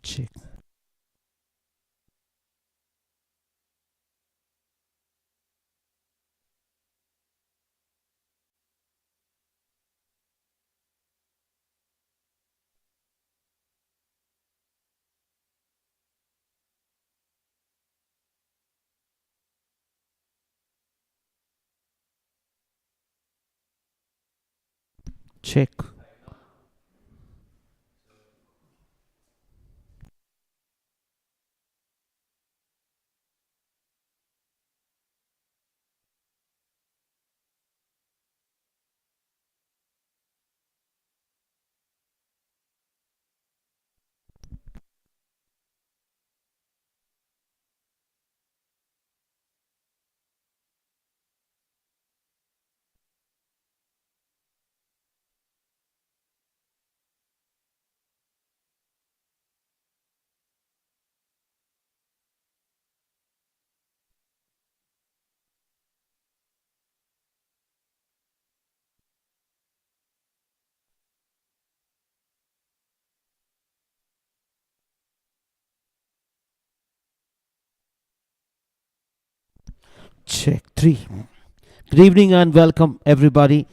Check. Check. Check. 3. Good evening and welcome everybody.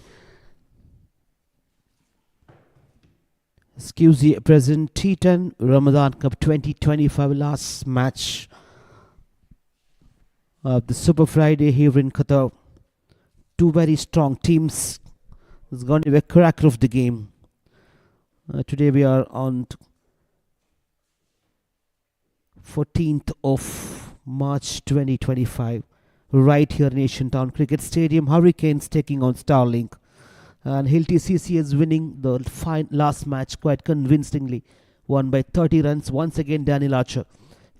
QCA present T10 Ramadan Cup 2025 last match of the Super Friday here in Qatar. Two very strong teams. It's going to be a cracker of the game. Today we are on 14th of March 2025, right here in Asian Town Cricket Stadium. Hurricanes taking on Starlink, and Hilti CC is winning the last match quite convincingly, won by 30 runs. Once again, Daniel Archer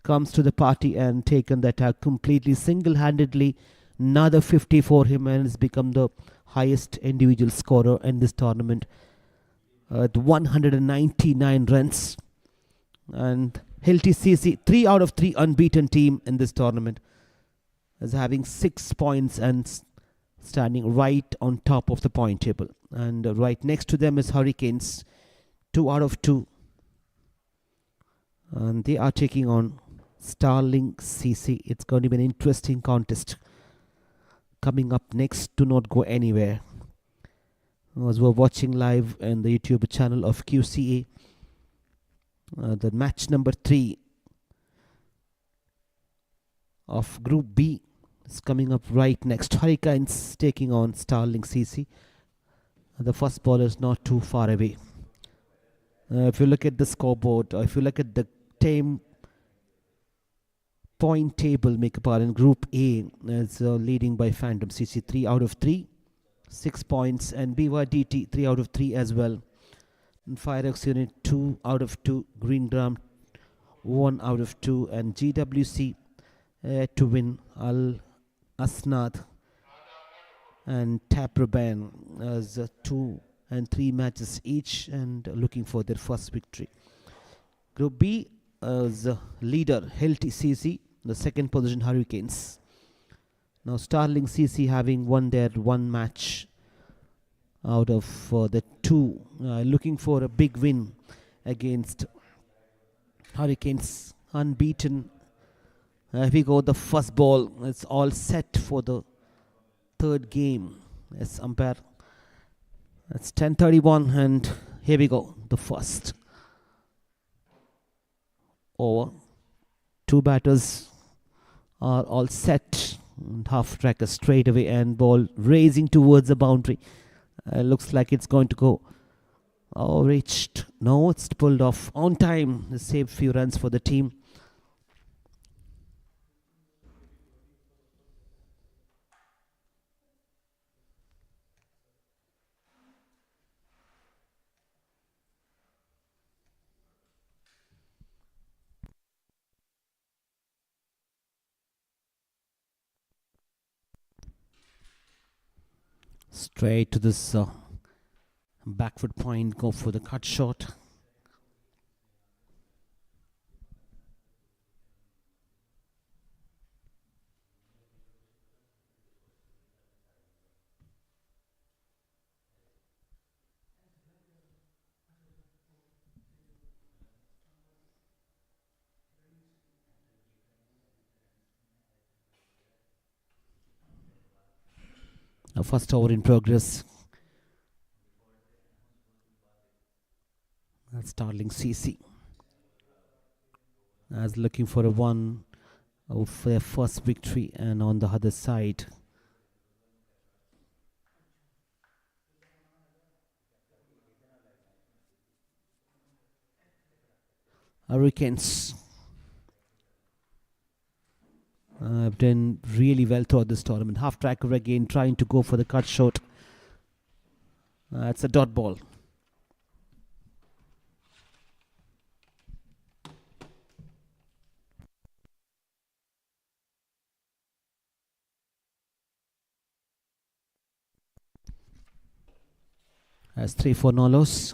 comes to the party and taken the attack completely single-handedly. Another 50 for him, and has become the highest individual scorer in this tournament at 199 runs. And Hilti CC, 3 out of 3 unbeaten team in this tournament, is having 6 points and standing right on top of the point table. And right next to them is Hurricanes, 2 out of 2. And they are taking on Starling CC. It's going to be an interesting contest coming up next. Do not go anywhere. As we're watching live in the YouTube channel of QCA, the match number 3 of Group B is coming up right next. Hurricanes taking on Starling CC. The first ball is not too far away. If you look at the scoreboard, or if you look at the team point table makeup in Group A, is leading by Phantom CC 3 out of 3, 6 points, and BYDT 3 out of 3 as well. And Firex Unit 2 out of 2, Green Drum 1 out of 2, and GWC to win Al Asnad and Taproban as 2 and 3 matches each, and looking for their first victory. Group B is leader Hilti CC, the second position Hurricanes. Now Starling CC having won their one match out of the 2, looking for a big win against Hurricanes, unbeaten. Here we go, the first ball. It's all set for the third game. Yes, umpire. It's 10:31, and here we go, the first over. 2 batters are all set. And half tracker straight away, and ball racing towards the boundary. Looks like it's going to go. Oh, reached. No, it's pulled off on time. They saved few runs for the team. Straight to this backward point, go for the cut shot. First over in progress. Starling CC as looking for a one of their first victory, and on the other side Hurricanes have done really well throughout this tournament. Half tracker again, trying to go for the cut shot. It's a dot ball. As 3-4 Nolos.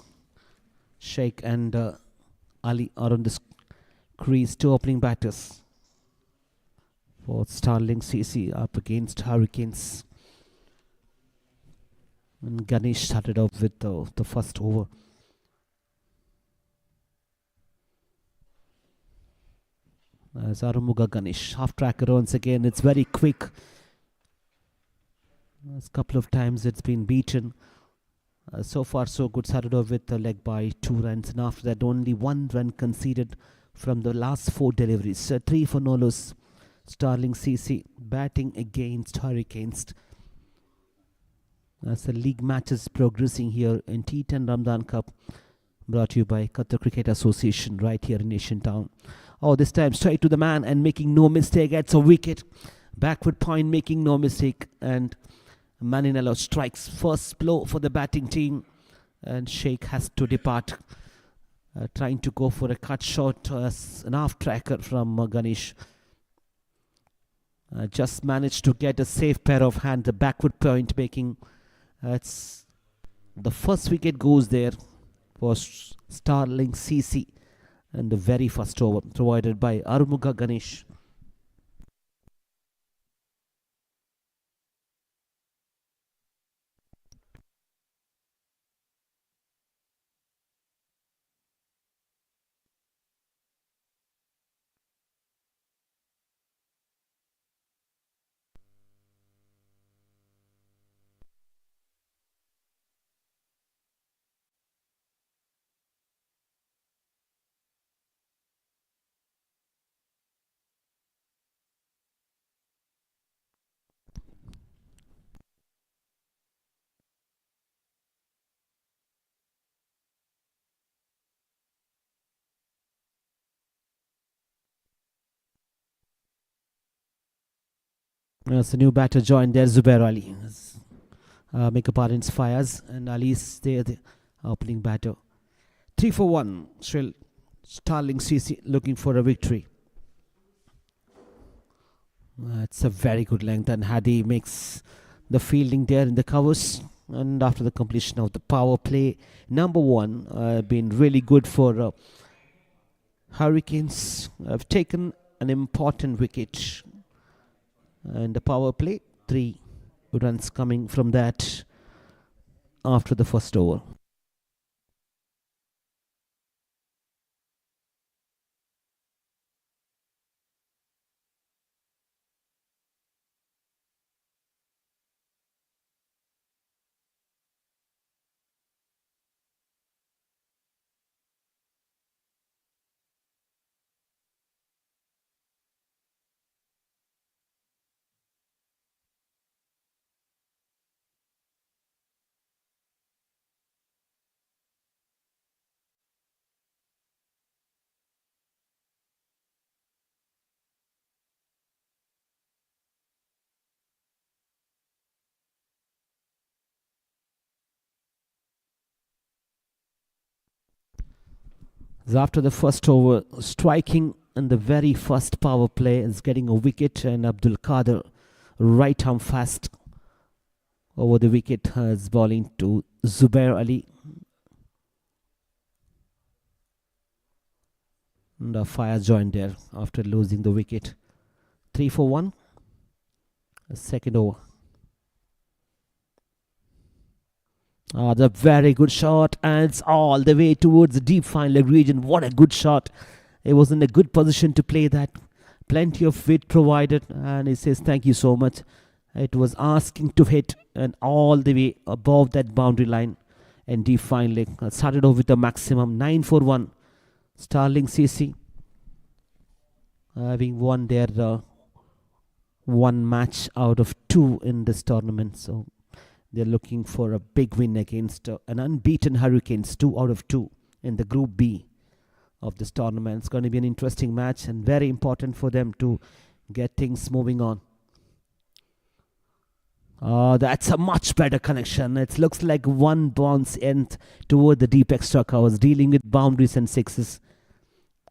Sheikh and Ali are on the crease, two opening batters for Starling CC up against Hurricanes. And Ganesh started off with the first over. As Arumuga Ganesh, half tracker once again. It's very quick. A couple of times it's been beaten. So far so good. Started off with a leg by 2 runs, and after that only 1 run conceded from the last 4 deliveries. 3 for Nolos. Starling CC batting against Hurricanes. As the league matches progressing here in T10 Ramadan Cup, brought to you by Qatar Cricket Association right here in Asian Town. Oh, this time straight to the man and making no mistake. It's a wicket. Backward point, making no mistake, and Maninello strikes first blow for the batting team, and Sheikh has to depart, trying to go for a cut shot as an half tracker from Ganesh. Just managed to get a safe pair of hands, the backward point making. It's the first wicket goes there for Starling CC, and the very first over provided by Arumuga Ganesh. As the new batter joined there, Zubair Ali. Make opponents fires, and Ali is there, the opening batter. 3 for 1. Starling CC looking for a victory. It's a very good length, and Hadi makes the fielding there in the covers. And after the completion of the power play, number 1 been really good for Hurricanes. Have taken an important wicket. And the power play, 3 runs coming from that after the first over. After the first over, striking in the very first power play is getting a wicket, and Abdul Qadir right arm fast over the wicket is bowling to Zubair Ali. And a fire joined there after losing the wicket. 3 for 1. Second over. The very good shot, and it's all the way towards the deep fine leg region. What a good shot. It was in a good position to play that. Plenty of weight provided, and he says thank you so much. It was asking to hit and all the way above that boundary line. And finally started off with a maximum 9 for 1. Starling CC having won their one match out of two in this tournament. So they're looking for a big win against an unbeaten Hurricanes, 2 out of 2 in the Group B of this tournament. It's going to be an interesting match and very important for them to get things moving on. That's a much better connection. It looks like one bounce end toward the deep extra covers, dealing with boundaries and sixes.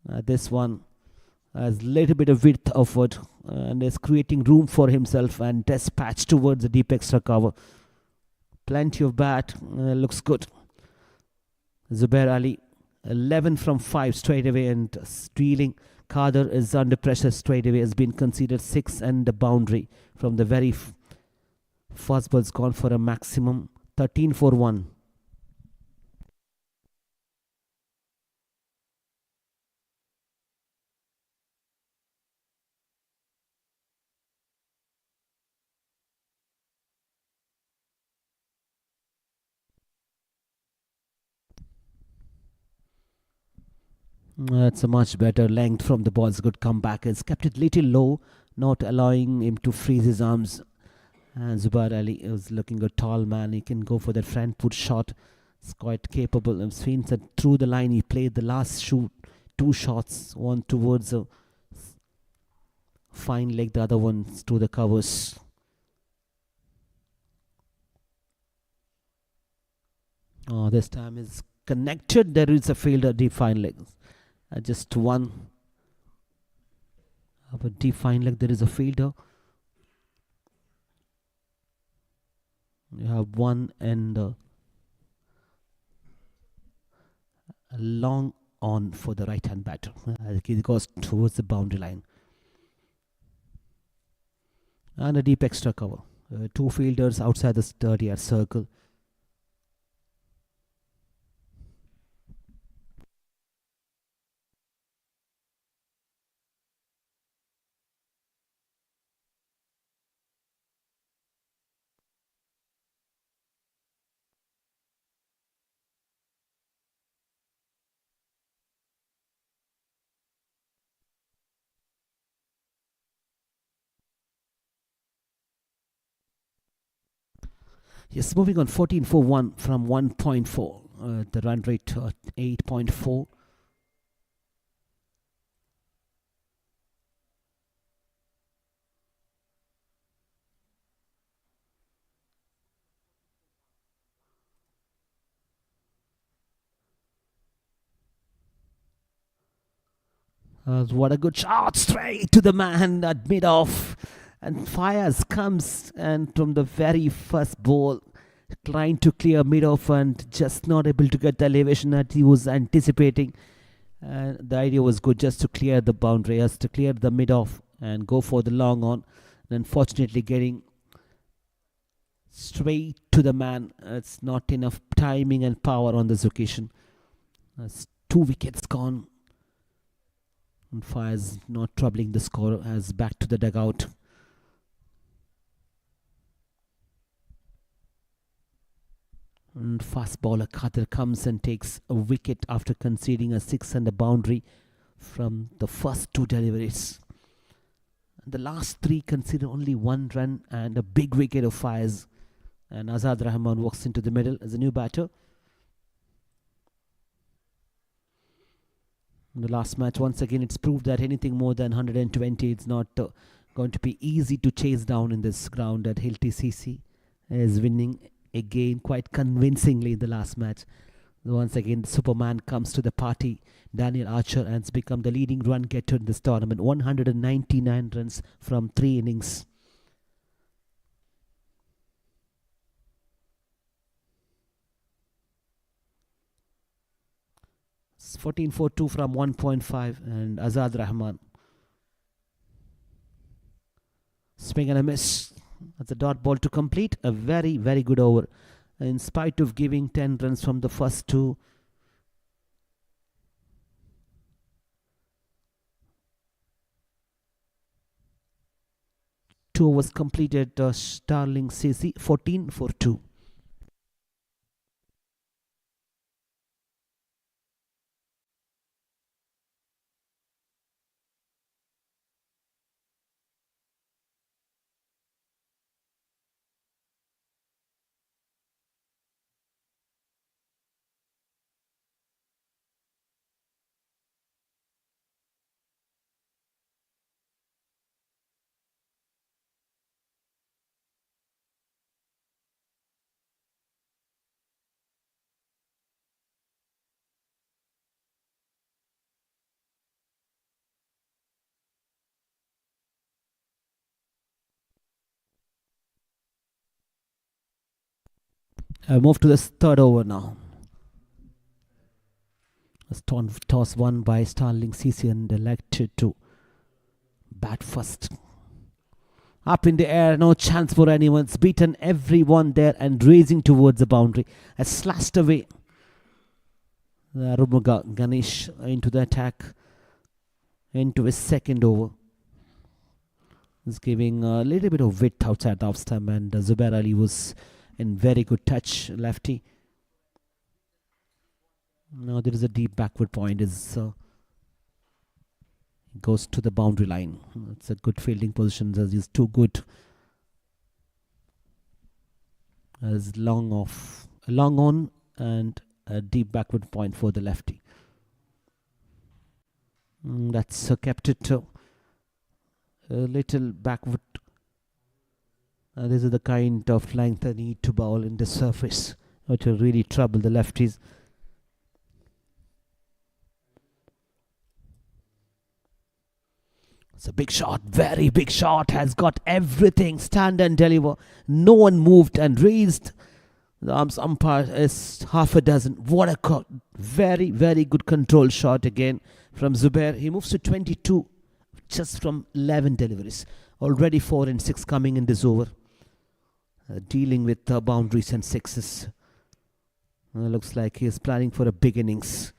This one has a little bit of width offered and is creating room for himself and dispatch towards the deep extra cover. Plenty of bat, looks good. Zubair Ali, 11 from 5 straight away and stealing. Kader is under pressure straight away, has been conceded 6 and the boundary from the very first ball's gone for a maximum 13 for 1. That's a much better length from the ball's good comeback. It's kept it little low, not allowing him to freeze his arms. And Zubair Ali is looking a tall man. He can go for that front foot shot. It's quite capable. I've seen that through the line he played the last shoot, 2 shots, one towards a fine leg, the other one to the covers. This time is connected. There is a fielder deep fine leg. Just one. But deep fine leg, there is a fielder. You have one and a long on for the right hand batter. He goes towards the boundary line. And a deep extra cover. 2 fielders outside the 30-yard circle. Yes, moving on 14 for 1 from 1.4. The run rate 8.4. What a good shot, straight to the man at mid-off. And fires comes and from the very first ball, trying to clear mid-off and just not able to get the elevation that he was anticipating. The idea was good, just to clear the boundary, just to clear the mid-off and go for the long on. And unfortunately getting straight to the man. It's not enough timing and power on this occasion. 2 wickets gone. And fires not troubling the score as back to the dugout. And fast bowler Khater comes and takes a wicket after conceding a 6 and a boundary from the first 2 deliveries. And the last 3 conceded only 1 run and a big wicket of fires. And Azad Rahman walks into the middle as a new batter. In the last match, once again, it's proved that anything more than 120, it's not going to be easy to chase down in this ground. At Hilti CC is winning again quite convincingly in the last match. Once again, the Superman comes to the party. Daniel Archer has become the leading run getter in this tournament. 199 runs from 3 innings. It's 14 for 2 from 1.5 and Azad Rahman. Swing and a miss. That's a dot ball to complete. A very, very good over. In spite of giving 10 runs from the first 2. 2 overs completed. Starling CC 14 for 2. I move to the third over now. Toss won by Starling CC and elected to bat first. Up in the air, no chance for anyone. It's beaten everyone there and racing towards the boundary. Has slashed away. Arumuga Ganesh into the attack, into his second over. He's giving a little bit of width outside the off stump, and Zubair Ali was in very good touch, lefty. Now there is a deep backward point. Goes to the boundary line. It's a good fielding position as he's too good. As long on, and a deep backward point for the lefty. That's kept it a little backward. This is the kind of length I need to bowl in the surface, which will really trouble the lefties. It's a big shot, very big shot, has got everything, stand and deliver. No one moved and raised. The arms umpire is half a dozen. What a very, very good control shot again from Zubair. He moves to 22 just from 11 deliveries. Already 4 and 6 coming in this over. Dealing with boundaries and sixes. Looks like he is planning for a big innings.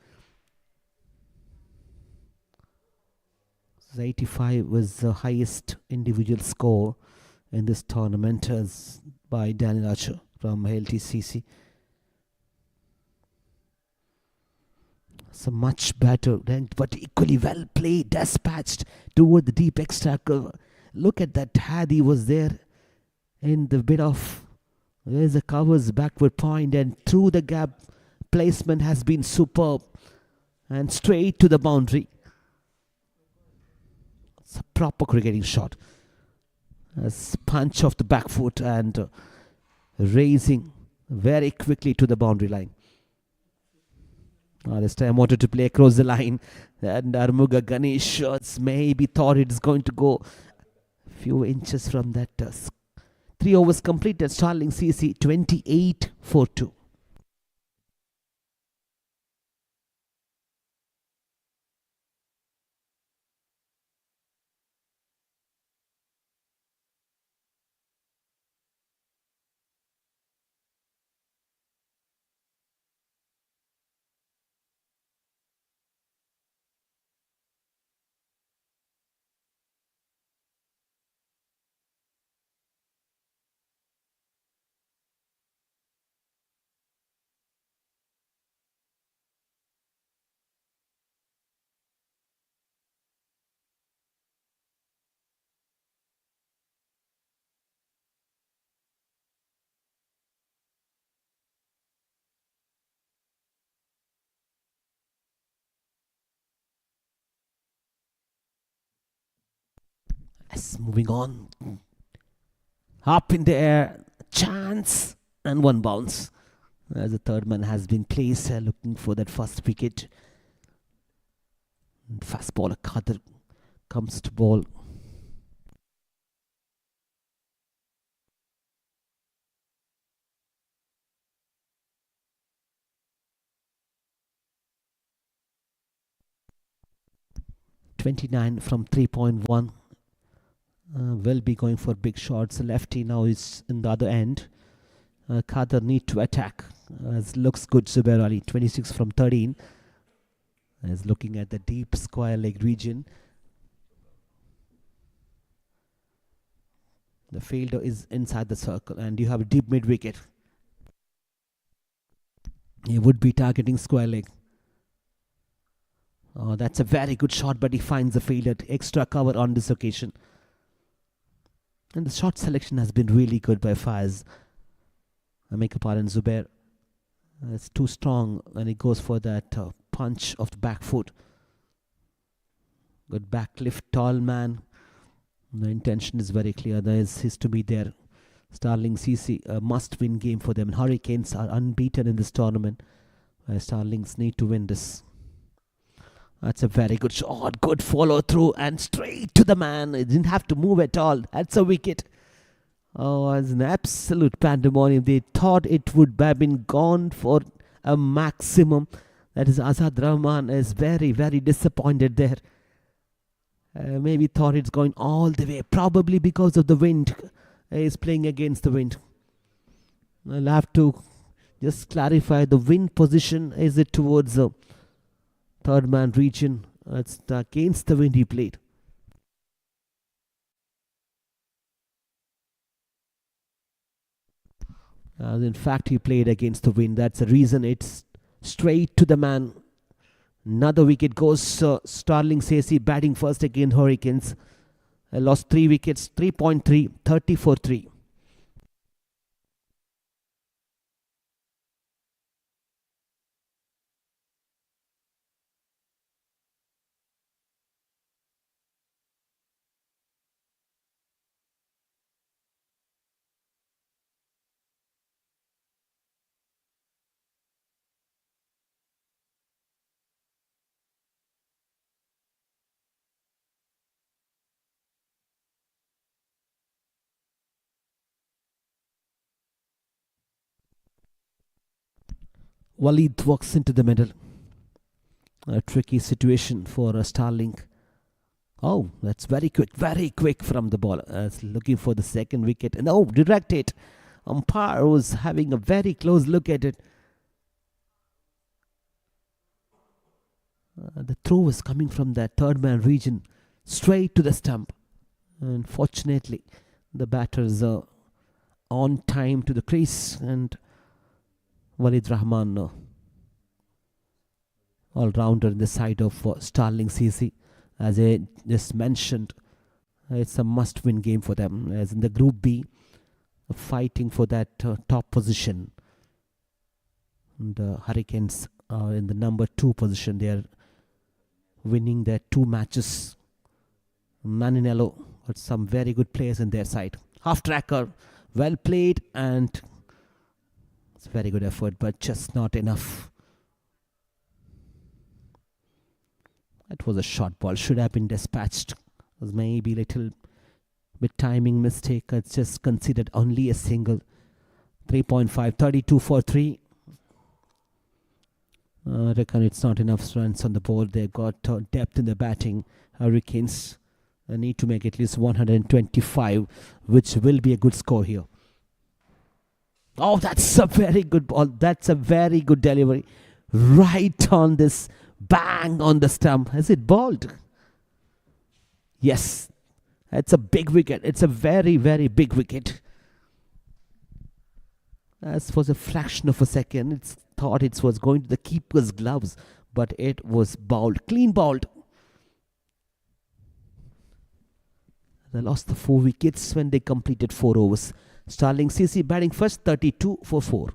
85 was the highest individual score in this tournament as by Daniel Archer from LTCC. So much better ranked, but equally well played, dispatched toward the deep extra cover. Look at that, Hadi was there in the bit of, there's a covers backward point, and through the gap, placement has been superb and straight to the boundary. It's a proper cricketing shot. A punch of the back foot and raising very quickly to the boundary line. This time wanted to play across the line, and Arumuga Ganesh maybe thought it's going to go a few inches from that. 3 overs completed. Starling CC 28 for 2. Yes, moving on. Up in the air, chance, and one bounce. As the third man has been placed, looking for that first wicket. Fast bowler Khader comes to ball. .29 from 3.1. Will be going for big shots. Lefty now is in the other end. Khader need to attack. Looks good. Zubair Ali 26 from 13. Is looking at the deep square leg region. The fielder is inside the circle and you have a deep mid wicket. He would be targeting square leg. Oh, that's a very good shot, but he finds the fielder. Extra cover on this occasion. And the shot selection has been really good by Faiz. I make a pardon, Zubair. It's too strong and he goes for that punch of the back foot. Good back lift, tall man. The intention is very clear. There is to be there. Starling CC, a must-win game for them. Hurricanes are unbeaten in this tournament. Starlings need to win this. That's a very good shot. Good follow through and straight to the man. It didn't have to move at all. That's a wicket. Oh, it's an absolute pandemonium. They thought it would have been gone for a maximum. That is, Azad Rahman is very, very disappointed there. Maybe thought it's going all the way. Probably because of the wind. He's playing against the wind. I'll have to just clarify the wind position. Is it towards the third man region? It's against the wind he played. In fact, he played against the wind. That's the reason it's straight to the man. Another wicket goes. Starling CC batting first against Hurricanes. Lost 3 wickets. 3.3. 30 for 3. Walid walks into the middle. A tricky situation for Starling. Oh, that's very quick from the bowler. Looking for the second wicket. And oh, direct hit. Umpire was having a very close look at it. The throw was coming from that third man region, straight to the stump. Unfortunately, the batters are on time to the crease, and Walid Rahman, all-rounder in the side of Starling CC. As I just mentioned, it's a must-win game for them. As in the Group B, fighting for that top position. And Hurricanes are in the number 2 position. They are winning their 2 matches. Maninello got some very good players in their side. Half-tracker, well played, and it's a very good effort, but just not enough. That was a short ball. Should have been dispatched. It was maybe a little bit timing mistake. It's just considered only a single. 3.5, 32 for 3. I reckon it's not enough runs on the board. They've got depth in the batting. Hurricanes need to make at least 125, which will be a good score here. Oh, that's a very good ball. That's a very good delivery. Right on this, bang on the stump. Is it balled? Yes. It's a big wicket. It's a very, very big wicket. As was a fraction of a second, it's thought it was going to the keeper's gloves, but it was bowled, clean bowled. They lost the 4 wickets when they completed 4 overs. Starling CC batting first, 32 for 4.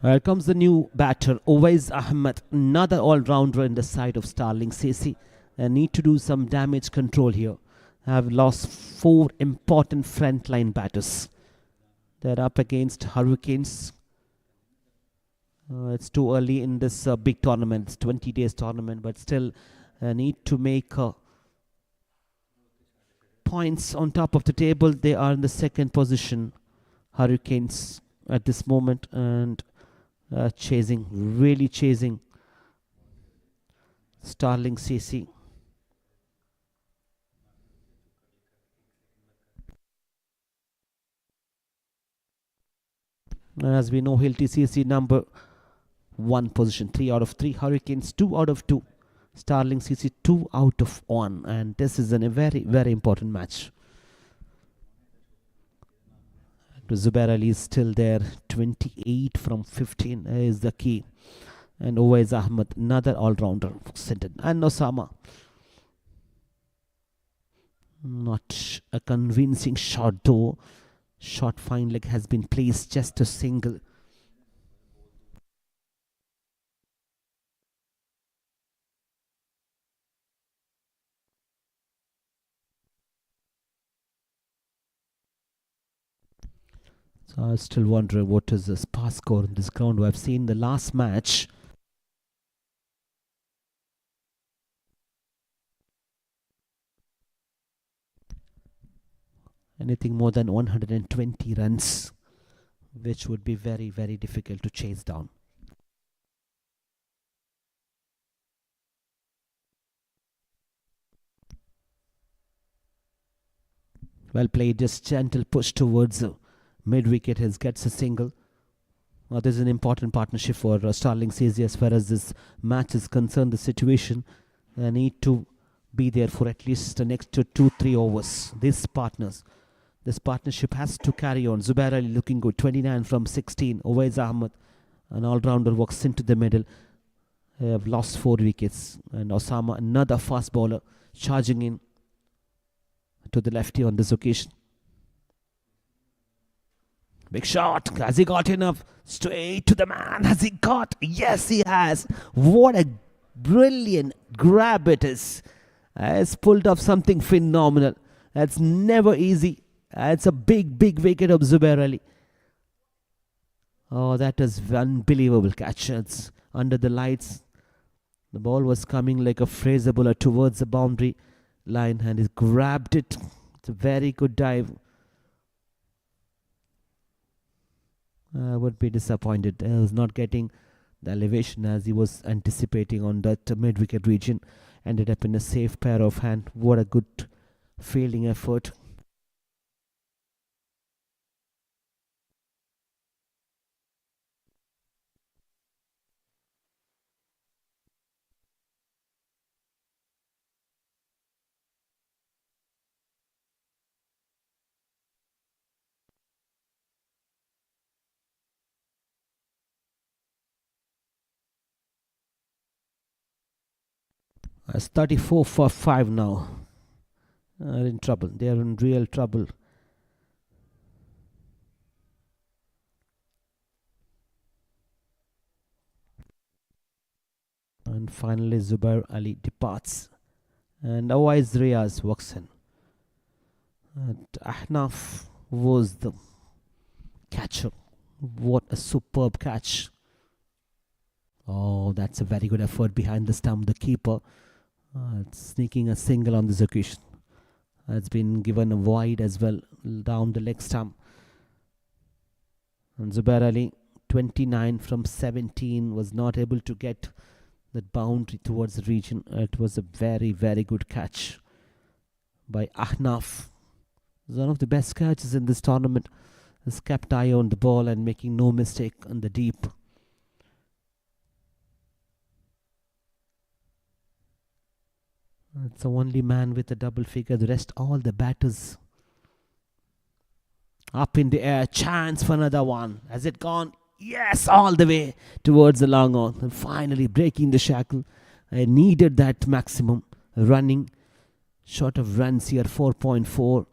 Here comes the new batter, Uwais Ahmed, another all-rounder in the side of Starling CC. They need to do some damage control here. Have lost 4 important frontline batters. They're up against Hurricanes. It's too early in this big tournament. It's 20 days tournament, but still need to make points on top of the table. They are in the second position, Hurricanes, at this moment, and really chasing Starling CC. As we know, Hilti CC number 1 position, 3 out of 3. Hurricanes 2 out of 2. Starling CC 2 out of 1. And this is a very, very important match. Zubair Ali is still there. 28 from 15 is the key. And Uwais Ahmed, another all-rounder. And Osama. Not a convincing shot though. Shot fine leg has been placed, just a single. So I still wonder what is the spa score in this ground. I've seen the last match. Anything more than 120 runs, which would be very, very difficult to chase down. Well played, just gentle push towards mid wicket. He gets a single. This is an important partnership for Starling CC as far as this match is concerned. The situation need to be there for at least the next 2-3 overs. This partnership has to carry on. Zubair Ali looking good, 29 from 16. Uwais Ahmed, an all-rounder, walks into the middle. They have lost 4 wickets. And Osama, another fast bowler, charging in to the lefty on this occasion. Big shot. Has he got enough? Straight to the man. Has he got? Yes, he has. What a brilliant grab it is. Has pulled off something phenomenal. That's never easy. It's a big, big wicket of Zubair Ali. Oh, that is unbelievable catch. It's under the lights. The ball was coming like a Fraser bowler towards the boundary line and he grabbed it. It's a very good dive. I would be disappointed. He was not getting the elevation as he was anticipating on that mid-wicket region. Ended up in a safe pair of hand. What a good fielding effort. It's 34 for 5 now. They're in trouble. They are in real trouble. And finally Zubair Ali departs. And Awais Riaz walks in. And Ahnaf was the catcher. What a superb catch. Oh, that's a very good effort behind the stump. The keeper sneaking a single on this occasion. It's been given a wide as well down the leg stump. And Zubair Ali, 29 from 17, was not able to get that boundary towards the region. It was a very, very good catch by Ahnaf. One of the best catches in this tournament. Has kept eye on the ball and making no mistake on the deep. It's the only man with a double figure. The rest, all the batters up in the air. Chance for another one. Has it gone? Yes, all the way towards the long on. And finally breaking the shackle. I needed that maximum running. Short of runs here, 4.4.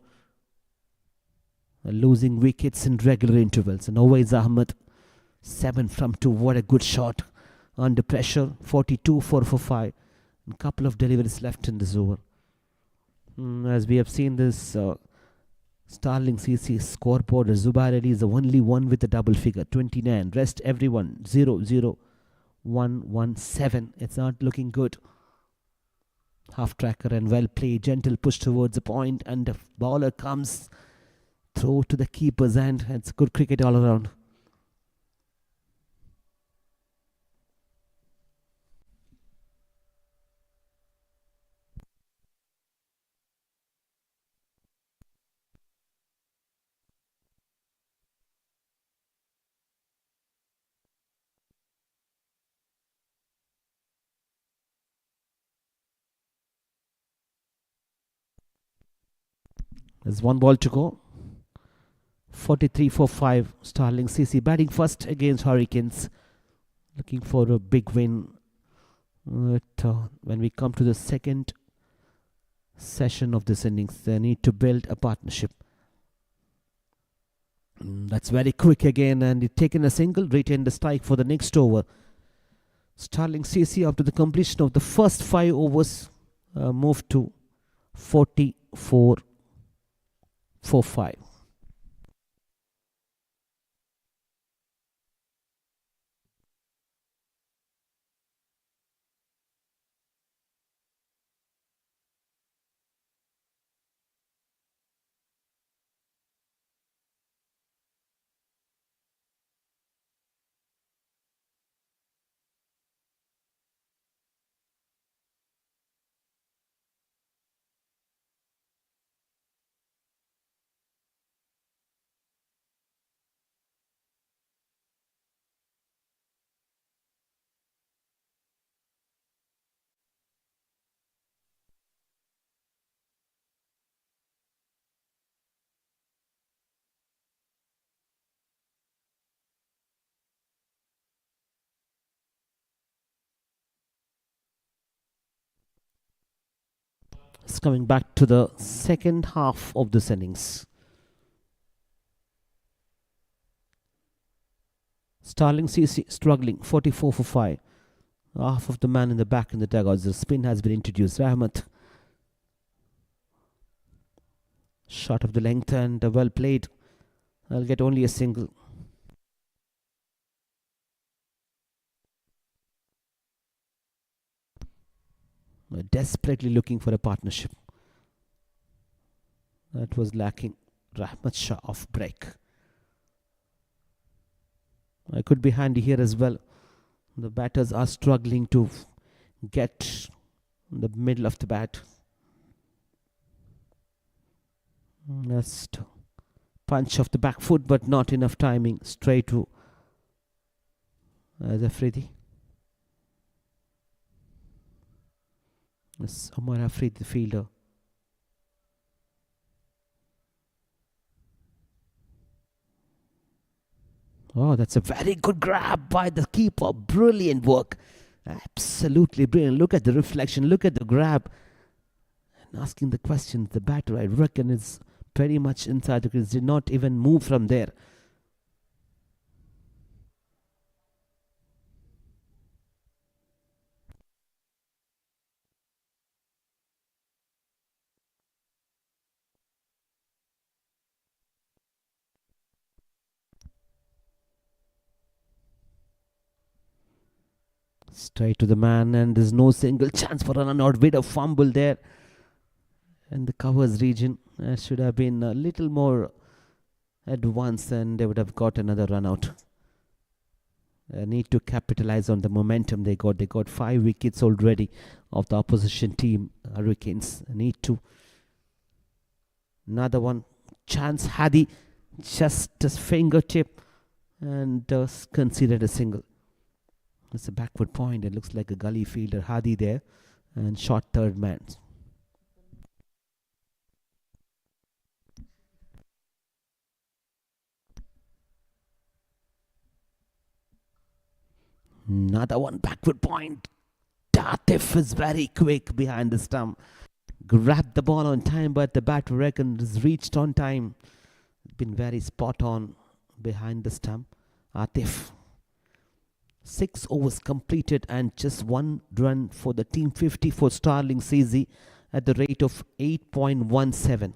Losing wickets in regular intervals. And Uwais Ahmed, 7 from 2. What a good shot. Under pressure, 42, 4 for 5. A couple of deliveries left in this over. As we have seen this Starling CC scoreboard. Zubair Ali is the only one with a double figure, 29. Rest everyone 0 0 1 1 7. It's not looking good. Half tracker and well played. Gentle push towards the point, and the bowler comes throw to the keeper's hand. It's good cricket all around. There's one ball to go. 43 for 5. Starling CC batting first against Hurricanes. Looking for a big win. When we come to the second session of this innings, they need to build a partnership. That's very quick again, and he's taken a single, retained the strike for the next over. Starling CC, after the completion of the first 5 overs, moved to 44 for 5. It's coming back to the second half of this innings. Starling CC struggling, 44 for 5. Half of the man in the back in the dugout. The spin has been introduced. Rahmat. Shot of the length and well played. I'll get only a single. Desperately looking for a partnership. That was lacking. Rahmat Shah off break. I could be handy here as well. The batters are struggling to get the middle of the bat. Just punch off the back foot, but not enough timing. Straight to Afridi. Yes, Omar Afridi, the fielder. Oh, that's a very good grab by the keeper. Brilliant work. Absolutely brilliant. Look at the reflection. Look at the grab. And asking the questions. The batter, I reckon, is pretty much inside the crease. Did not even move from there. Straight to the man, and there's no single chance for a run out. With a fumble there in the covers region. Should have been a little more advanced, and they would have got another run out. Need to capitalize on the momentum they got. They got 5 wickets already of the opposition team. Hurricanes need to. Another one. Chance Hadi, just a fingertip, and considered a single. It's a backward point. It looks like a gully fielder. Hadi there, and shot third man. Another one backward point. Atif is very quick behind the stump. Grabbed the ball on time, but the batter reckons reached on time. Been very spot on behind the stump. Atif. 6 overs completed and just 1 run for the team. 50 for Starling CC at the rate of 8.17.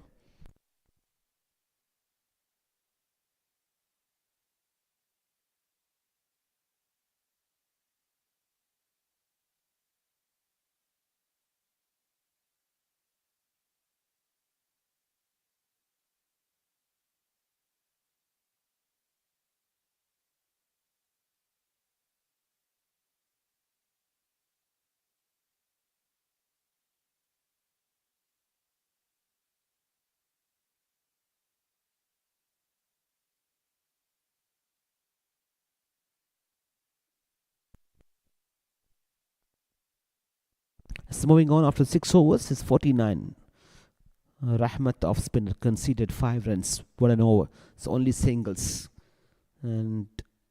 So moving on, after 6 overs is 49. Rahmat off spinner conceded 5 runs. What an over. It's only singles. And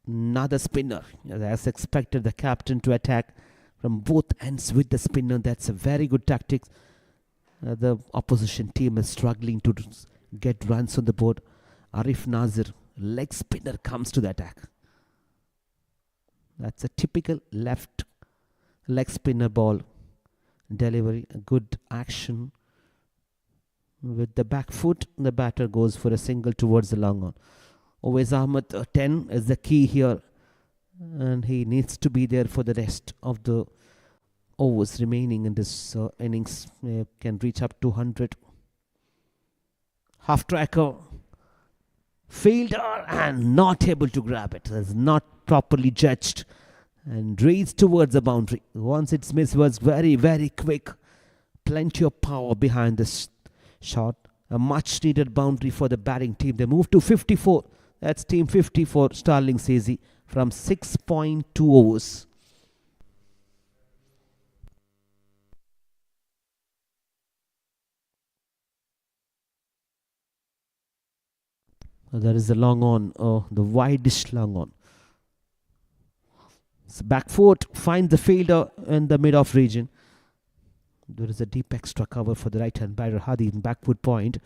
another spinner. As expected, the captain to attack from both ends with the spinner. That's a very good tactic. The opposition team is struggling to get runs on the board. Arif Nazir, leg spinner, comes to the attack. That's a typical left leg spinner ball delivery. A good action with the back foot. The batter goes for a single towards the long on. Always Ahmed, 10 is the key here, and he needs to be there for the rest of the overs remaining in this innings. Can reach up to 100. Half tracker, fielder, and not able to grab it. Is not properly judged and raised towards the boundary. Once it's missed, was very, very quick. Plenty of power behind this shot. A much needed boundary for the batting team. They move to 54. That's team 54, Starling CC, from 6.2 overs. There is the long on, the widest long on. So back foot finds the fielder in the mid-off region. There is a deep extra cover for the right-hand batter Hadi in backward point.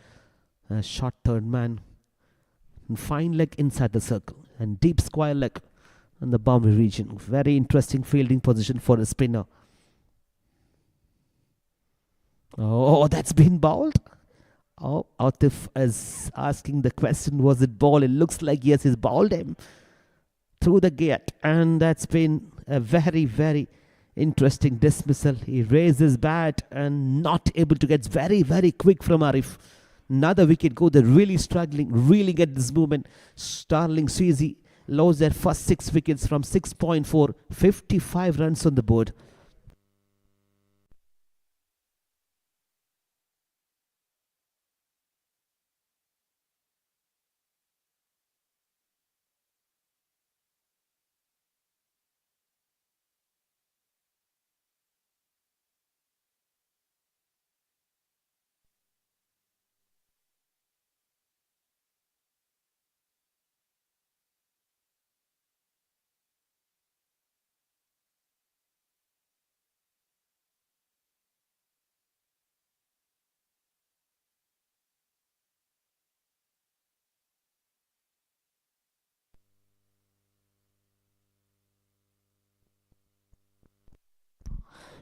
A short third man. And fine leg inside the circle. And deep square leg in the boundary region. Very interesting fielding position for a spinner. Oh, that's been bowled. Oh, Atif is asking the question, was it ball? It looks like yes, he's bowled him through the gate. And that's been a very, very interesting dismissal. He raised his bat and not able to get very, very quick from Arif. Another wicket go. They're really struggling, really get this movement. Starling CC lost their first 6 wickets from 6.4, 55 runs on the board.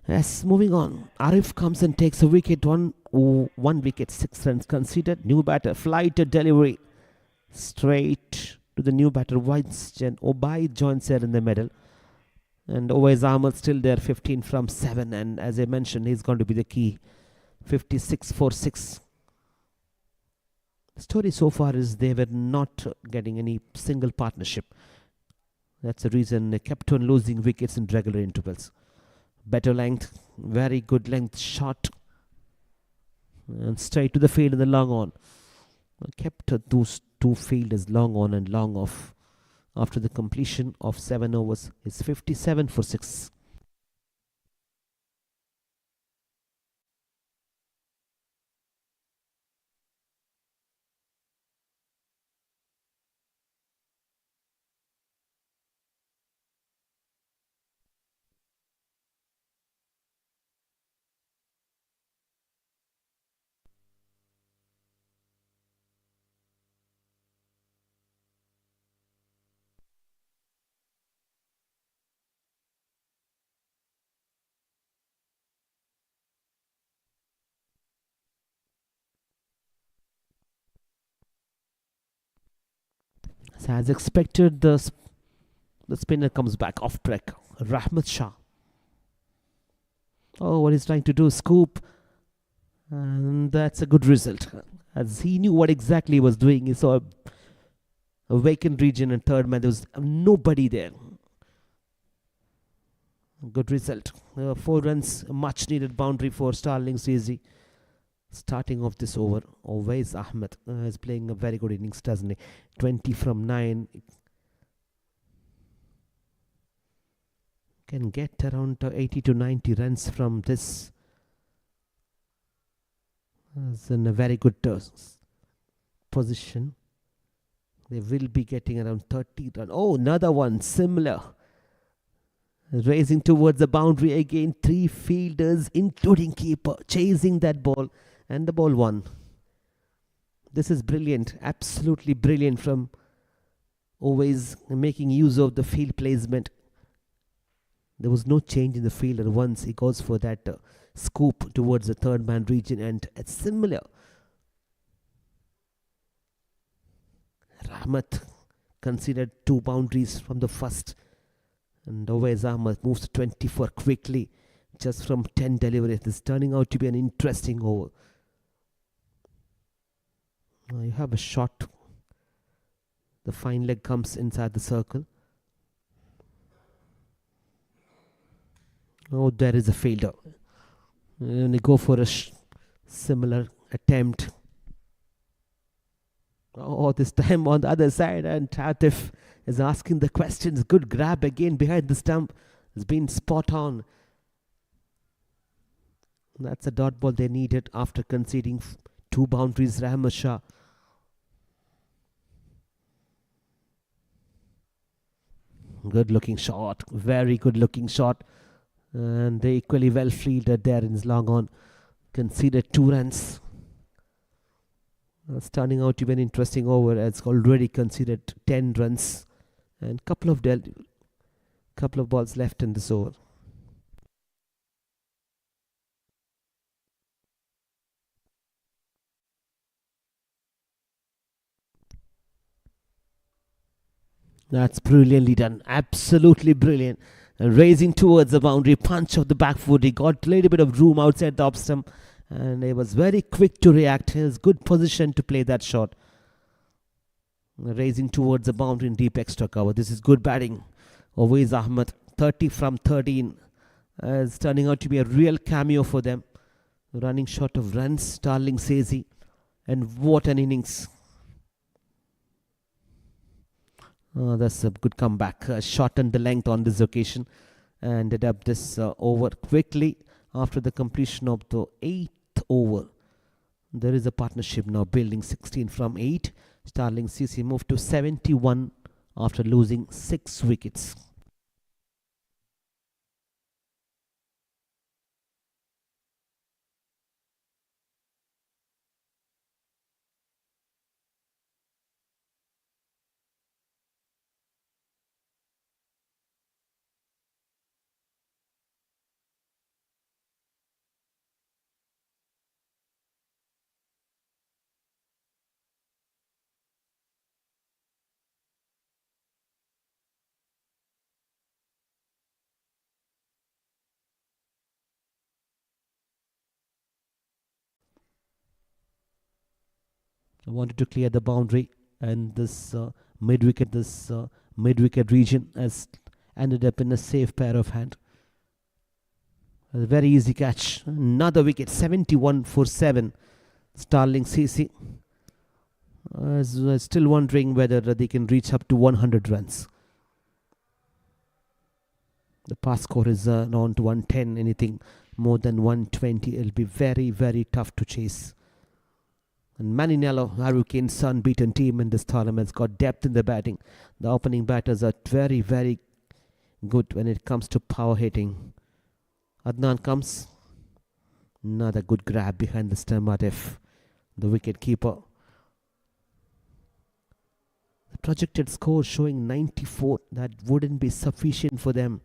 Yes, moving on. Arif comes and takes a wicket. One wicket, 6 runs conceded. New batter, flighted delivery. Straight to the new batter. Obaid joins there in the middle. And Owais Ahmed still there, 15 from 7. And as I mentioned, he's going to be the key. 56 for 6. The story so far is they were not getting any single partnership. That's the reason they kept on losing wickets in regular intervals. Better length, very good length shot, and straight to the field in the long on. Kept those two fielders long on and long off. After the completion of 7 overs, it's 57 for 6. So as expected, the spinner comes back off track. Rahmat Shah. Oh, what he's trying to do, scoop. And that's a good result. As he knew what exactly he was doing. He saw a vacant region and third man. There was nobody there. Good result. 4 runs, much needed boundary for Starling CC. Starting off this over, Owais Ahmed is playing a very good innings, doesn't he? 20 from 9. Can get around 80 to 90 runs from this is in a very good position. They will be getting around 30 runs. Oh, another one similar. Racing towards the boundary again. 3 fielders, including keeper, chasing that ball, and the ball won. This is brilliant, absolutely brilliant from always making use of the field placement. There was no change in the fielder once he goes for that scoop towards the third man region, and it's similar. Rahmat considered 2 boundaries from the first, and Owais Ahmad moves to 24 quickly just from 10 deliveries. This is turning out to be an interesting over. Now you have a shot. The fine leg comes inside the circle. Oh, there is a fielder. And they go for a similar attempt. Oh, this time on the other side, and Atif is asking the questions. Good grab again behind the stump. It's been spot on. That's a dot ball they needed after conceding 2 boundaries. Rahmat Shah. Good looking shot. Very good looking shot. And they equally well fielded there in his long on. Conceded 2 runs. It's turning out to be an interesting over. It's already conceded 10 runs. And couple of balls left in this over. That's brilliantly done. Absolutely brilliant. And raising towards the boundary. Punch of the back foot. He got a little bit of room outside the off stump. And he was very quick to react. He was good position to play that shot. Raising towards the boundary in deep extra cover. This is good batting. Owais Ahmad, 30 from 13. It's turning out to be a real cameo for them. Running short of runs. Starling CC. And what an innings. That's a good comeback. Shortened the length on this occasion. And ended up this over quickly after the completion of the 8th over. There is a partnership now building. 16 from 8. Starling CC moved to 71 after losing 6 wickets. I wanted to clear the boundary, and this mid-wicket region has ended up in a safe pair of hand. A very easy catch. Another wicket. 71 for 7. Starling CC. Still wondering whether they can reach up to 100 runs. The pass score is around 110. Anything more than 120, it'll be very, very tough to chase. And Maninello, Hurricanes' unbeaten team in this tournament, has got depth in the batting. The opening batters are very, very good when it comes to power hitting. Adnan comes. Another good grab behind the stump. Atif, the wicket keeper. The projected score showing 94. That wouldn't be sufficient for them.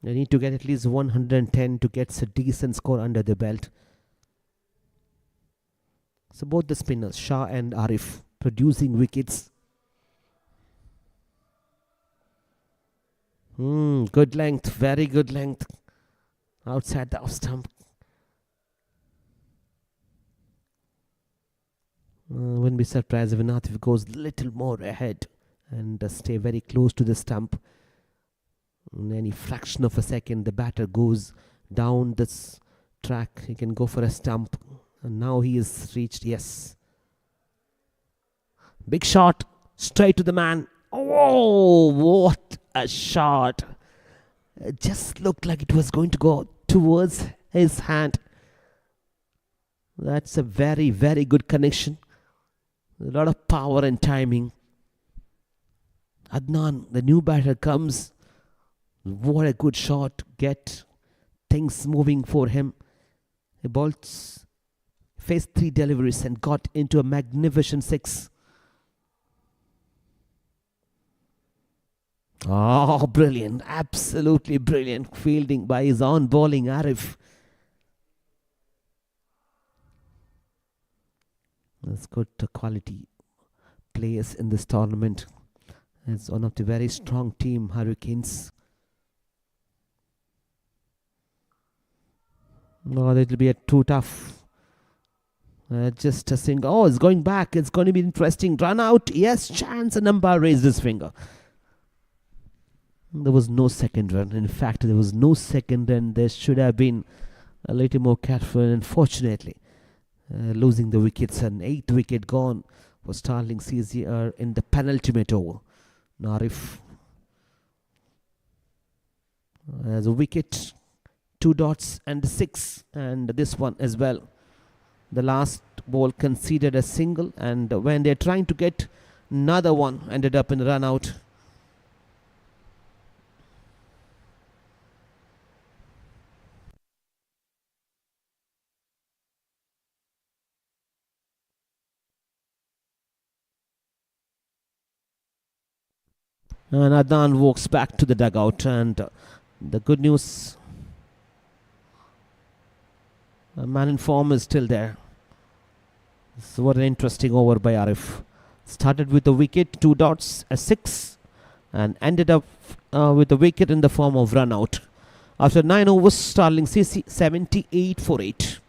They need to get at least 110 to get a decent score under the belt. So both the spinners, Shah and Arif, producing wickets. Good length, very good length. Outside the off stump. Wouldn't be surprised if Atif goes a little more ahead and stay very close to the stump. In any fraction of a second, the batter goes down this track. He can go for a stump. And now he is reached, yes. Big shot, straight to the man. Oh, what a shot. It just looked like it was going to go towards his hand. That's a very, very good connection. A lot of power and timing. Adnan, the new batter, comes. What a good shot. Get things moving for him. He faced 3 deliveries and got into a magnificent 6. Oh, brilliant. Absolutely brilliant fielding by his on bowling Arif. That's good quality players in this tournament. It's one of the very strong team, Hurricanes. No, it will be too tough. Just a single. Oh, it's going back. It's going to be interesting. Run out. Yes, chance. And umpire raised his finger. There was no second run. In fact, there was no second run. There should have been a little more careful. Unfortunately, losing the wickets. An 8th wicket gone for Starling CC in the penultimate over. Narif has a wicket, 2 dots and 6, and this one as well. The last ball conceded a single, and when they're trying to get another one, ended up in a run out. And Adnan walks back to the dugout, and the good news, a man in form is still there. So what an interesting over by Arif. Started with a wicket, 2 dots, a 6, and ended up with a wicket in the form of run out. After 9 overs, Starling CC 78 for 8.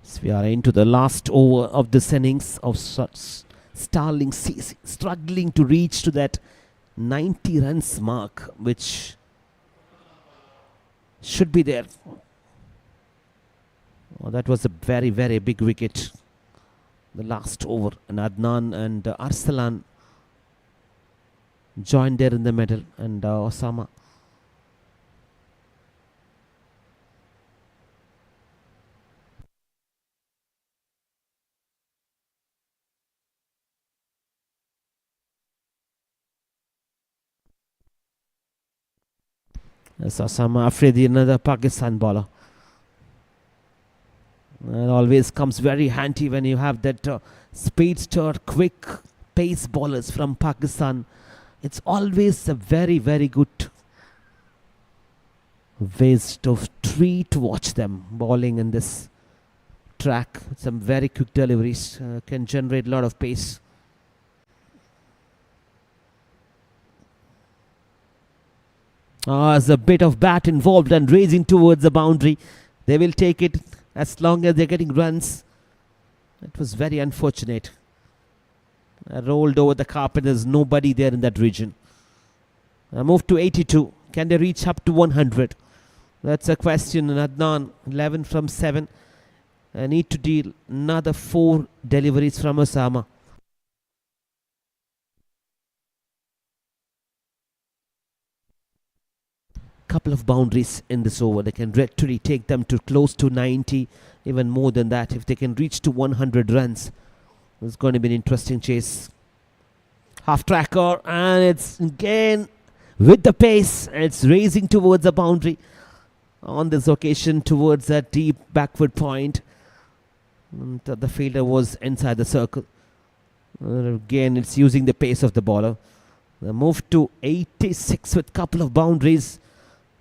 So we are into the last over of this innings of Starling CC, struggling to reach to that 90 runs mark, which should be there. Oh, that was a very, very big wicket. The last over, and Adnan and Arsalan joined there in the middle, and Osama. Osama Afridi, another Pakistan bowler. It always comes very handy when you have that speedster, quick pace bowlers from Pakistan. It's always a very, very good waste of tree to watch them bowling in this track. Some very quick deliveries can generate a lot of pace. There's a bit of bat involved and raising towards the boundary. They will take it as long as they're getting runs. It was very unfortunate. Rolled over the carpet. There's nobody there in that region. Moved to 82. Can they reach up to 100? That's a question. Adnan, 11 from 7. Need to deal another 4 deliveries from Osama. Couple of boundaries in this over. They can literally take them to close to 90, even more than that. If they can reach to 100 runs, it's going to be an interesting chase. Half tracker, and it's again with the pace. It's racing towards the boundary. On this occasion, towards that deep backward point. And the fielder was inside the circle. Again, it's using the pace of the bowler. The move to 86 with couple of boundaries.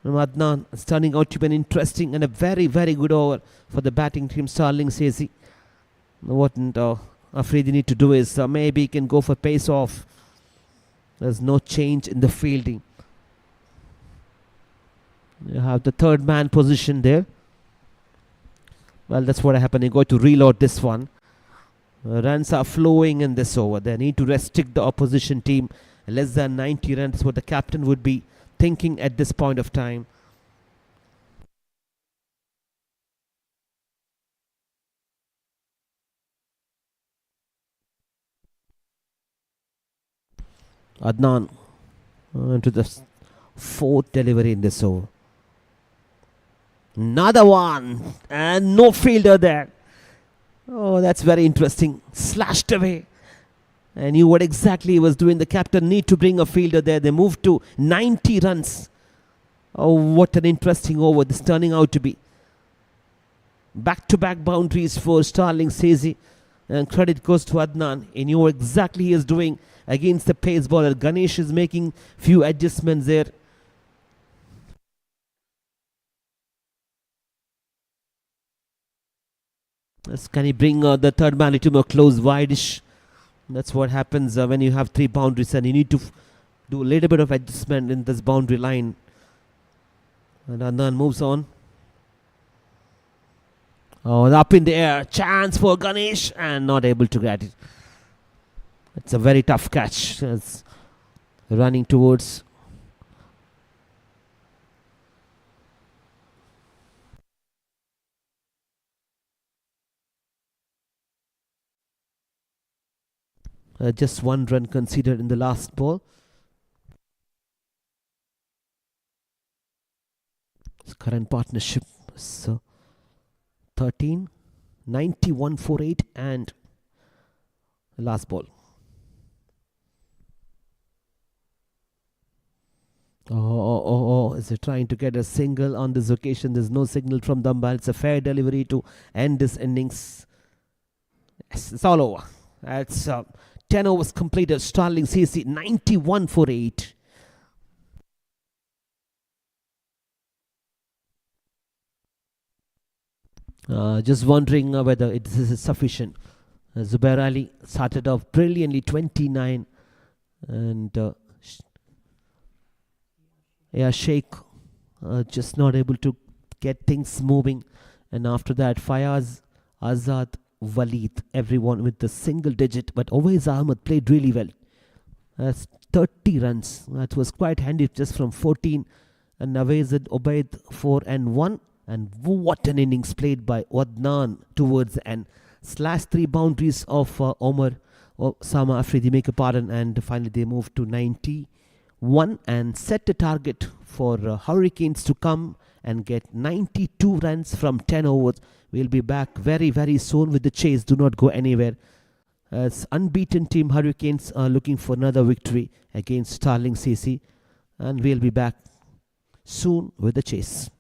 Adnan is turning out to be an interesting and a very, very good over for the batting team. Starling CC. What Afridi need to do is maybe he can go for pace off There's no change in the fielding. You have the third man position there. Well, that's what happened. You got to reload this one. Runs are flowing in this over. They need to restrict the opposition team. Less than 90 runs, what the captain would be thinking at this point of time. Adnan into the fourth delivery in this over. Another one. And no fielder there. Oh, that's very interesting. Slashed away. I knew what exactly he was doing. The captain need to bring a fielder there. They moved to 90 runs. Oh, what an interesting over this turning out to be. Back-to-back boundaries for Starling CC. And credit goes to Adnan. He knew what exactly he is doing against the pace bowler. Ganesh is making few adjustments there. Can he bring the third man a little more close, wide-ish? That's what happens when you have three boundaries and you need to do a little bit of adjustment in this boundary line. And Adnan moves on. Oh, up in the air. Chance for Ganesh and not able to get it. It's a very tough catch. It's running towards. Just one run considered in the last ball. His current partnership is 13, 91 for 8 and last ball. Oh, is he trying to get a single on this occasion? There's no signal from the umpire. It's a fair delivery to end this innings. Yes, it's all over. That's 10 overs completed. Starling CC 91 for 8. Just wondering whether this is sufficient. Zubair Ali started off brilliantly, 29, and Sheikh just not able to get things moving. And after that, Fayaz, Azad, Walid, everyone with the single digit. But Owais Ahmed played really well. That's 30 runs. That was quite handy just from 14. And Nawazid Obaid 4 and 1. And what an innings played by Adnan towards the end. Slash 3 boundaries of Omar Sama Afridi, make a pardon. And finally they moved to 91 and set a target for Hurricanes to come and get 92 runs from 10 overs. We'll be back very, very soon with the chase. Do not go anywhere. As unbeaten team Hurricanes are looking for another victory against Starling CC. And we'll be back soon with the chase.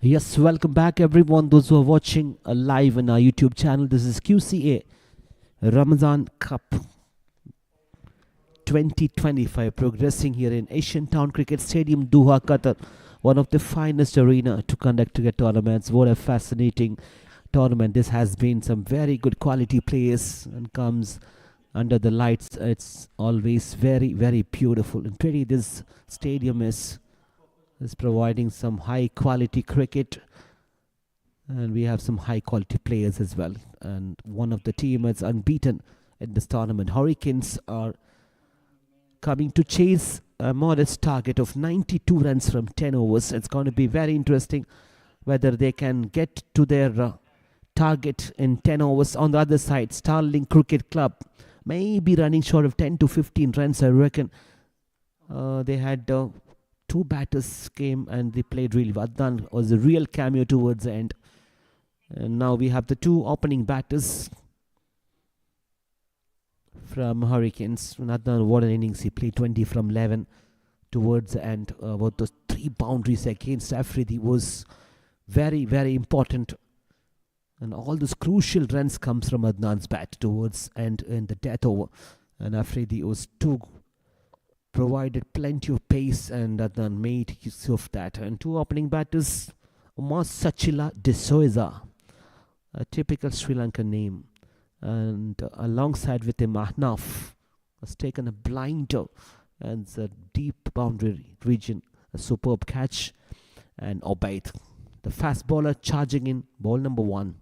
Yes, welcome back everyone. Those who are watching live on our YouTube channel. This is QCA Ramadan Cup 2025 progressing here in Asian Town Cricket Stadium, Doha, Qatar. One of the finest arena to conduct cricket tournaments. What a fascinating tournament. This has been some very good quality players and comes under the lights. It's always very, very beautiful. And pretty this stadium is providing some high quality cricket, and we have some high quality players as well. And one of the team is unbeaten in this tournament. Hurricanes are coming to chase a modest target of 92 runs from 10 overs. It's going to be very interesting whether they can get to their target in 10 overs. On the other side, Starling Cricket Club may be running short of 10 to 15 runs, I reckon. They had two batters came and they played really well. Adnan was a real cameo towards the end. And now we have the two opening batters from Hurricanes. Adnan, what an innings. He played 20 from 11 towards the end. About those 3 boundaries against Afridi was very, very important. And all those crucial runs comes from Adnan's bat towards end in the death over. And Afridi was too provided plenty of pace, and Adnan made use of that. And two opening batters, Umar Sachila de Souza, a typical Sri Lankan name, and alongside with him Ahnaf has taken a blinder and the deep boundary region, a superb catch. And Obaid, the fast bowler, charging in, ball number 1,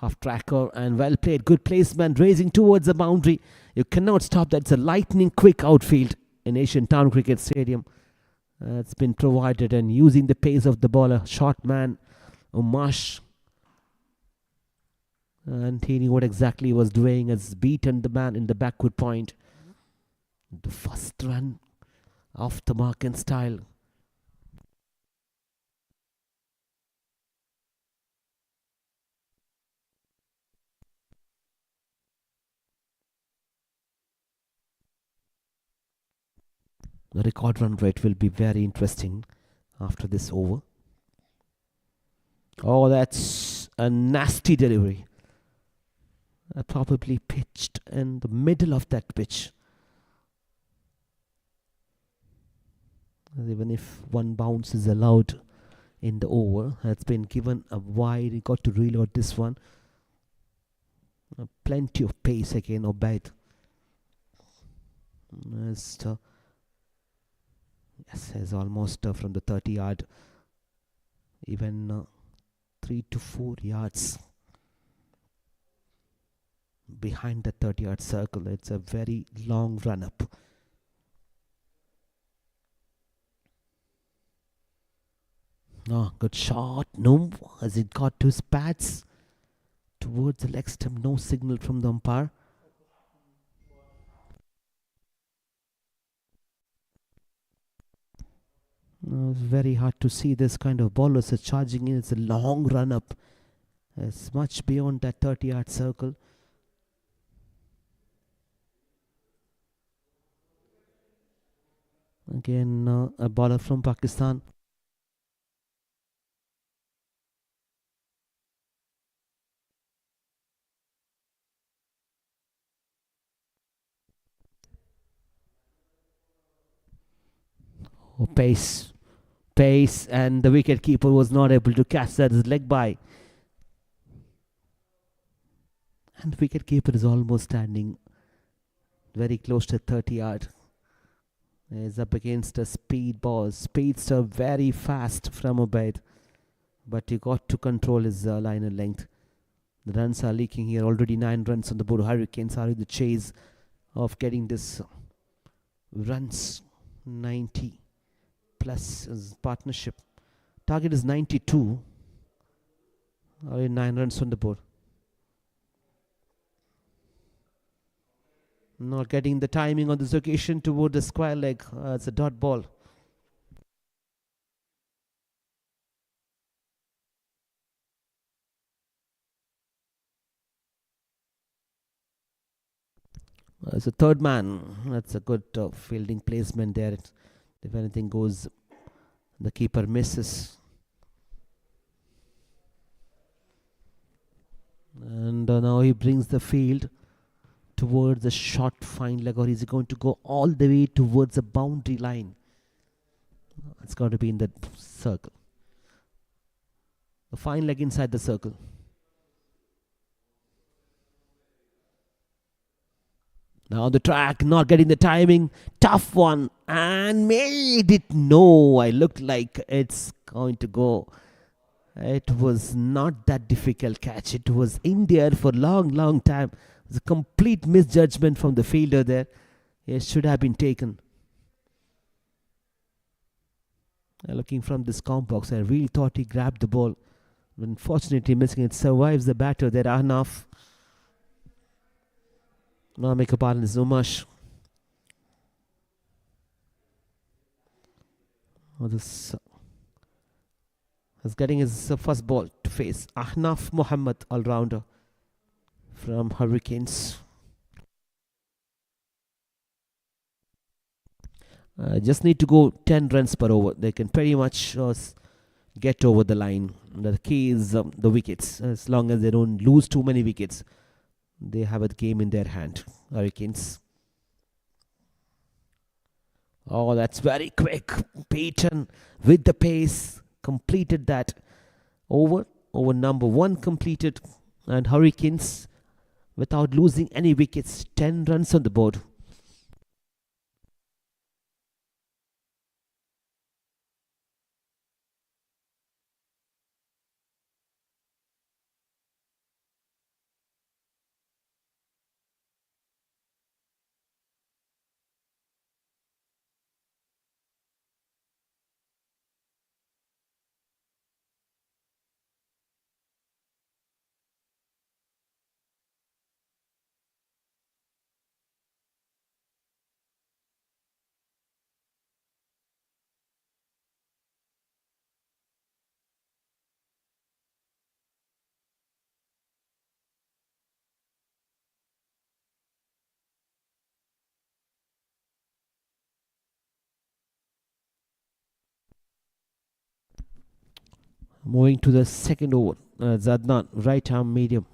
half tracker, and well played, good placement, racing towards the boundary. You cannot stop that. It's a lightning quick outfield in Asian Town Cricket Stadium. It's been provided, and using the pace of the bowler, short man Umash, and he knew what exactly he was doing, has beaten the man in the backward point. The first run off the mark in style. The record run rate will be very interesting after this over. Oh, that's a nasty delivery. Probably pitched in the middle of that pitch. Even if one bounce is allowed in the over, has been given a wide. He got to reload this one. Plenty of pace again, Obaid. Yes, is almost from the 30 yard, even 3 to 4 yards behind the 30 yard circle. It's a very long run up. Oh, good shot. No, has it got to his pads towards the leg stump? No signal from the umpire. It's very hard to see this kind of bowlers are charging in. It's a long run up. It's much beyond that 30 yard circle. Again, a bowler from Pakistan. Oh, pace, and the wicket keeper was not able to catch that as leg by. And the wicket keeper is almost standing very close to 30 yard. Is up against a speed ball. Speedster very fast from Obaid, but he got to control his liner length. The runs are leaking here. Already 9 runs on the board. Hurricanes are in the chase of getting this runs. 90 plus his partnership. Target is 92. Already 9 runs on the board. Not getting the timing on this occasion toward the square leg. It's a dot ball. It's a third man. That's a good fielding placement there. If anything goes, the keeper misses. And now he brings the field towards the short fine leg, or is he going to go all the way towards the boundary line? It's got to be in the circle. The fine leg inside the circle. Now on the track, not getting the timing. Tough one. And made it. No, I looked like it's going to go. It was not that difficult catch. It was in there for a long time. It was a complete misjudgment from the fielder there. It should have been taken. Looking from this comp box, I really thought he grabbed the ball. Unfortunately, missing it. Survives the batter there, Ahnaf. Now make a pardon, is Umash. This is getting his first ball to face. Ahnaf Muhammad, all-rounder from Hurricanes. Just need to go 10 runs per over. They can pretty much get over the line. The key is the wickets. As long as they don't lose too many wickets, they have a game in their hand. Hurricanes. Oh, that's very quick. Peyton with the pace completed that over. Over number 1 completed. And Hurricanes, without losing any wickets, 10 runs on the board. Moving to the second over. Zadnan, right arm medium.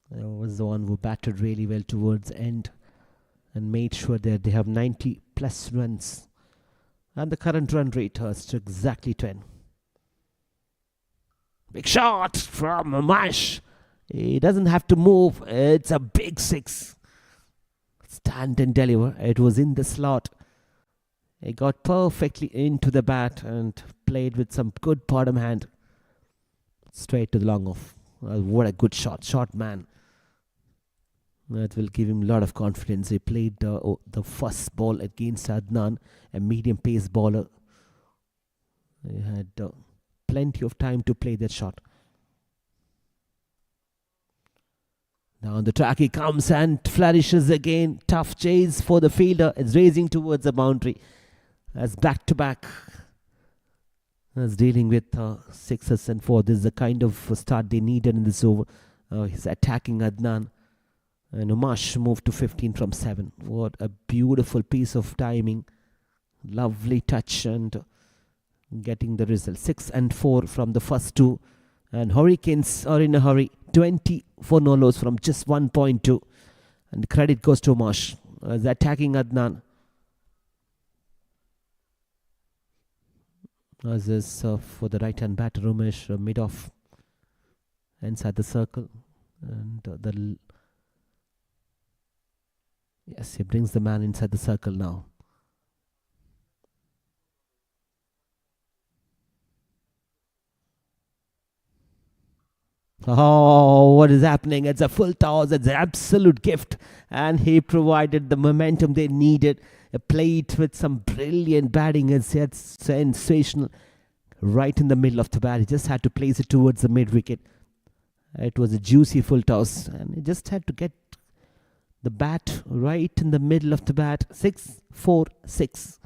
Was the one who batted really well towards the end and made sure that they have 90 plus runs. And the current run rate is exactly 10. Big shot from Mash. He doesn't have to move. It's a big 6. Stand and deliver. It was in the slot. He got perfectly into the bat and played with some good bottom hand. Straight to the long off. What a good shot. Shot man. That will give him a lot of confidence. He played the first ball against Adnan, a medium pace bowler. He had plenty of time to play that shot. Now on the track he comes and flourishes again. Tough chase for the fielder. It's racing towards the boundary. As back to back. As dealing with 6s and 4. This is the kind of start they needed in this over. He's attacking Adnan. And Umash moved to 15 from 7. What a beautiful piece of timing. Lovely touch and getting the result. 6 and 4 from the first 2. And Hurricanes are in a hurry. 20 for no loss from just 1.2. And credit goes to Umash. As attacking Adnan. As this for the right hand batter Umesh mid off. Inside the circle. And yes, he brings the man inside the circle now. Oh, what is happening? It's a full toss. It's an absolute gift. And he provided the momentum they needed. A plate with some brilliant batting. It's sensational. Right in the middle of the bat. He just had to place it towards the mid wicket. It was a juicy full toss. And he just had to get the bat right in the middle of the bat. 6-4-6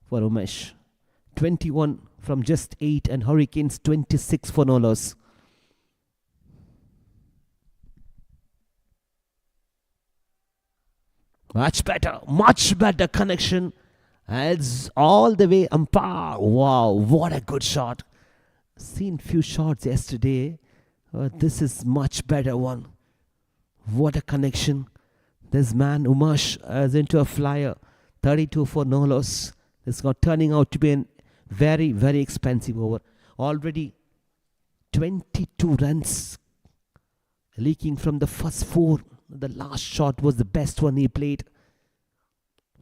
for Umesh. 21 from just 8 and Hurricanes 26 for no loss. Much better connection. It's all the way umpire. Wow, what a good shot. Seen few shots yesterday This is much better one. What a connection. This man Umash is into a flyer. 32 for no loss. It's not turning out to be a very, very expensive over. Already 22 runs leaking from the first 4. The last shot was the best one he played.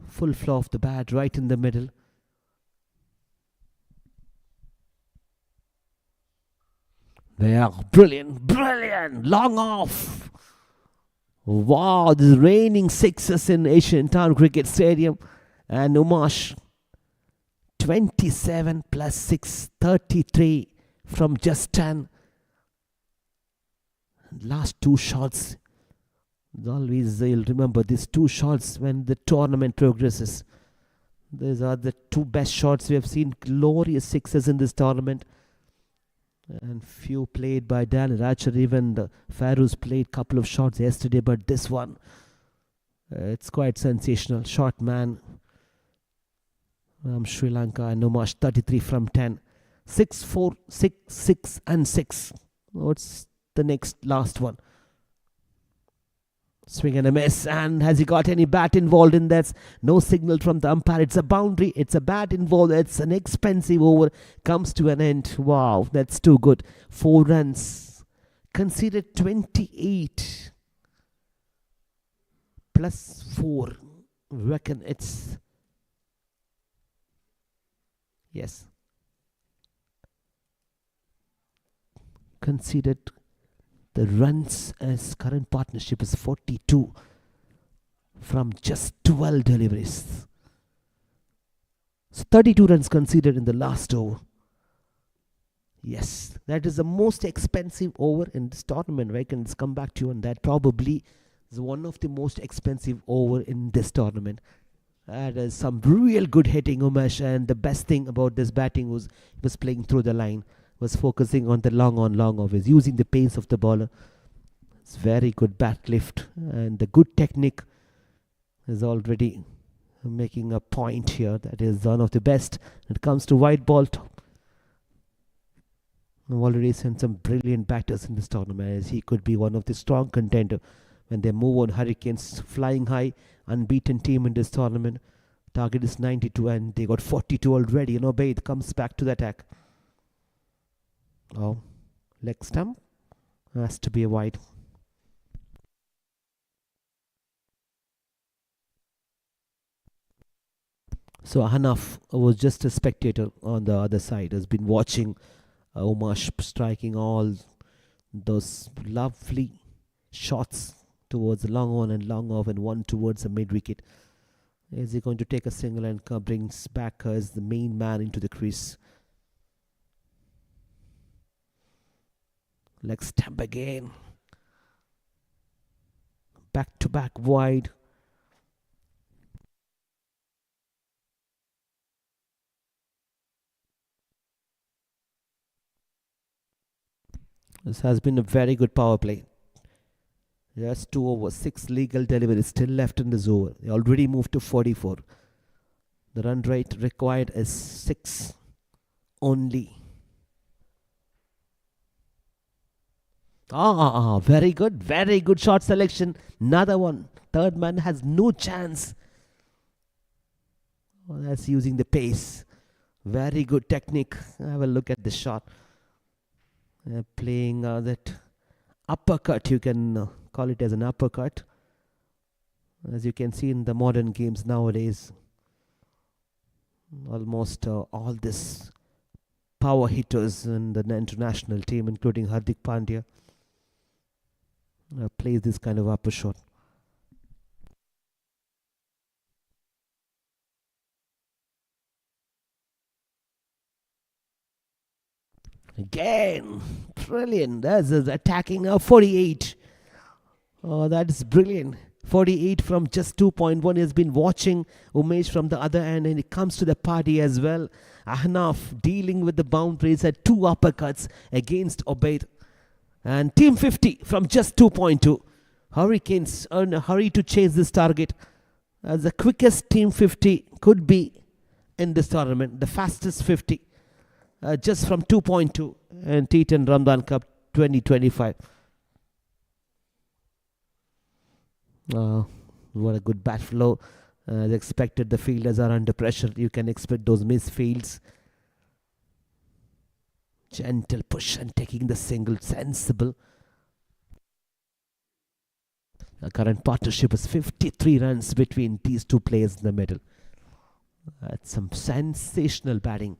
Full flow of the bat right in the middle. They are brilliant, brilliant, long off. Wow, this raining sixes in Asian Town Cricket Stadium. And Umash, 27 plus 6, 33 from just 10. Last 2 shots. Always you'll remember these 2 shots when the tournament progresses. These are the 2 best shots. We have seen glorious sixes in this tournament. And few played by Dan Ratcher. Even the Farouz played couple of shots yesterday, but this one, it's quite sensational. Short man from Sri Lanka and Umash, 33 from 10. 6, 4, 6, 6 and 6. What's the next last one? Swing and a miss. And has he got any bat involved in that? No signal from the umpire. It's a boundary. It's a bat involved. It's an expensive over. Comes to an end. Wow, that's too good. 4 runs. Conceded 28. Plus 4. Reckon it's... Yes. Conceded... The runs as current partnership is 42 from just 12 deliveries. So 32 runs conceded in the last over. Yes, that is the most expensive over in this tournament. I can come back to you on that. Probably is one of the most expensive over in this tournament. That is some real good hitting, Umesh. And the best thing about this batting was he was playing through the line. Was focusing on the long off, is using the pace of the bowler. It's very good bat lift and the good technique is already making a point here. That is one of the best. When it comes to wide ball, I've already seen some brilliant batters in this tournament, as he could be one of the strong contender when they move on. Hurricanes flying high, unbeaten team in this tournament. Target is 92 and they got 42 already. Baid comes back to the attack. Oh, leg stump has to be a wide. So Hanaf was just a spectator on the other side, has been watching Umash striking all those lovely shots towards the long on and long off, and one towards the mid wicket. Is he going to take a single and brings back as the main man into the crease? Leg stamp again. Back to back wide. This has been a very good power play. Just 2 overs, 6 legal deliveries still left in this over. They already moved to 44. The run rate required is 6 only. Very good shot selection. Another one. Third man has no chance. That's using the pace. Very good technique. Have a look at the shot. Playing that uppercut, you can call it as an uppercut. As you can see in the modern games nowadays, almost all this power hitters in the international team, including Hardik Pandya, plays this kind of upper shot. Again, brilliant. That's attacking 48. Oh, that is brilliant. 48 from just 2.1. He has been watching Umesh from the other end, and it comes to the party as well. Ahnaf dealing with the boundaries at 2 uppercuts against Obaid. And team 50 from just 2.2. Hurricanes are in a hurry to chase this target. As the quickest team 50 could be in this tournament. The fastest 50. Just from 2.2 and T10 Ramadan Cup 20-25. What a good bat flow. As expected, the fielders are under pressure. You can expect those misfields. Gentle push and taking the single. Sensible. The current partnership is 53 runs between these two players in the middle. That's some sensational batting.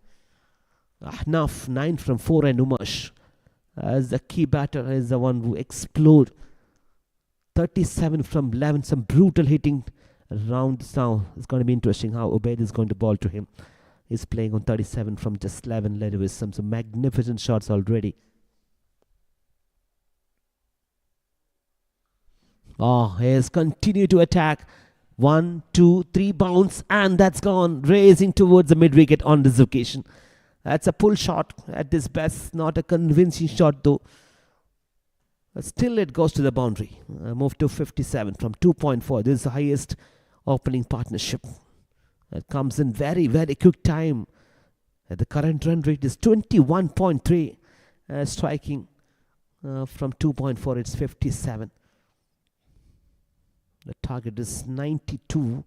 Ahnaf 9 from 4 and Umash as the key batter is the one who explode. 37 from 11. Some brutal hitting rounds now. It's going to be interesting how Ubaid is going to bowl to him. He's playing on 37 from just 11, led with some magnificent shots already. He has continued to attack. 1, 2, 3 bounce, and that's gone. Racing towards the mid wicket on this occasion. That's a pull shot at this best. Not a convincing shot though. But still it goes to the boundary. Move to 57 from 2.4. This is the highest opening partnership. It comes in very, very quick time. The current run rate is 21.3. Striking from 2.4, it's 57. The target is 92.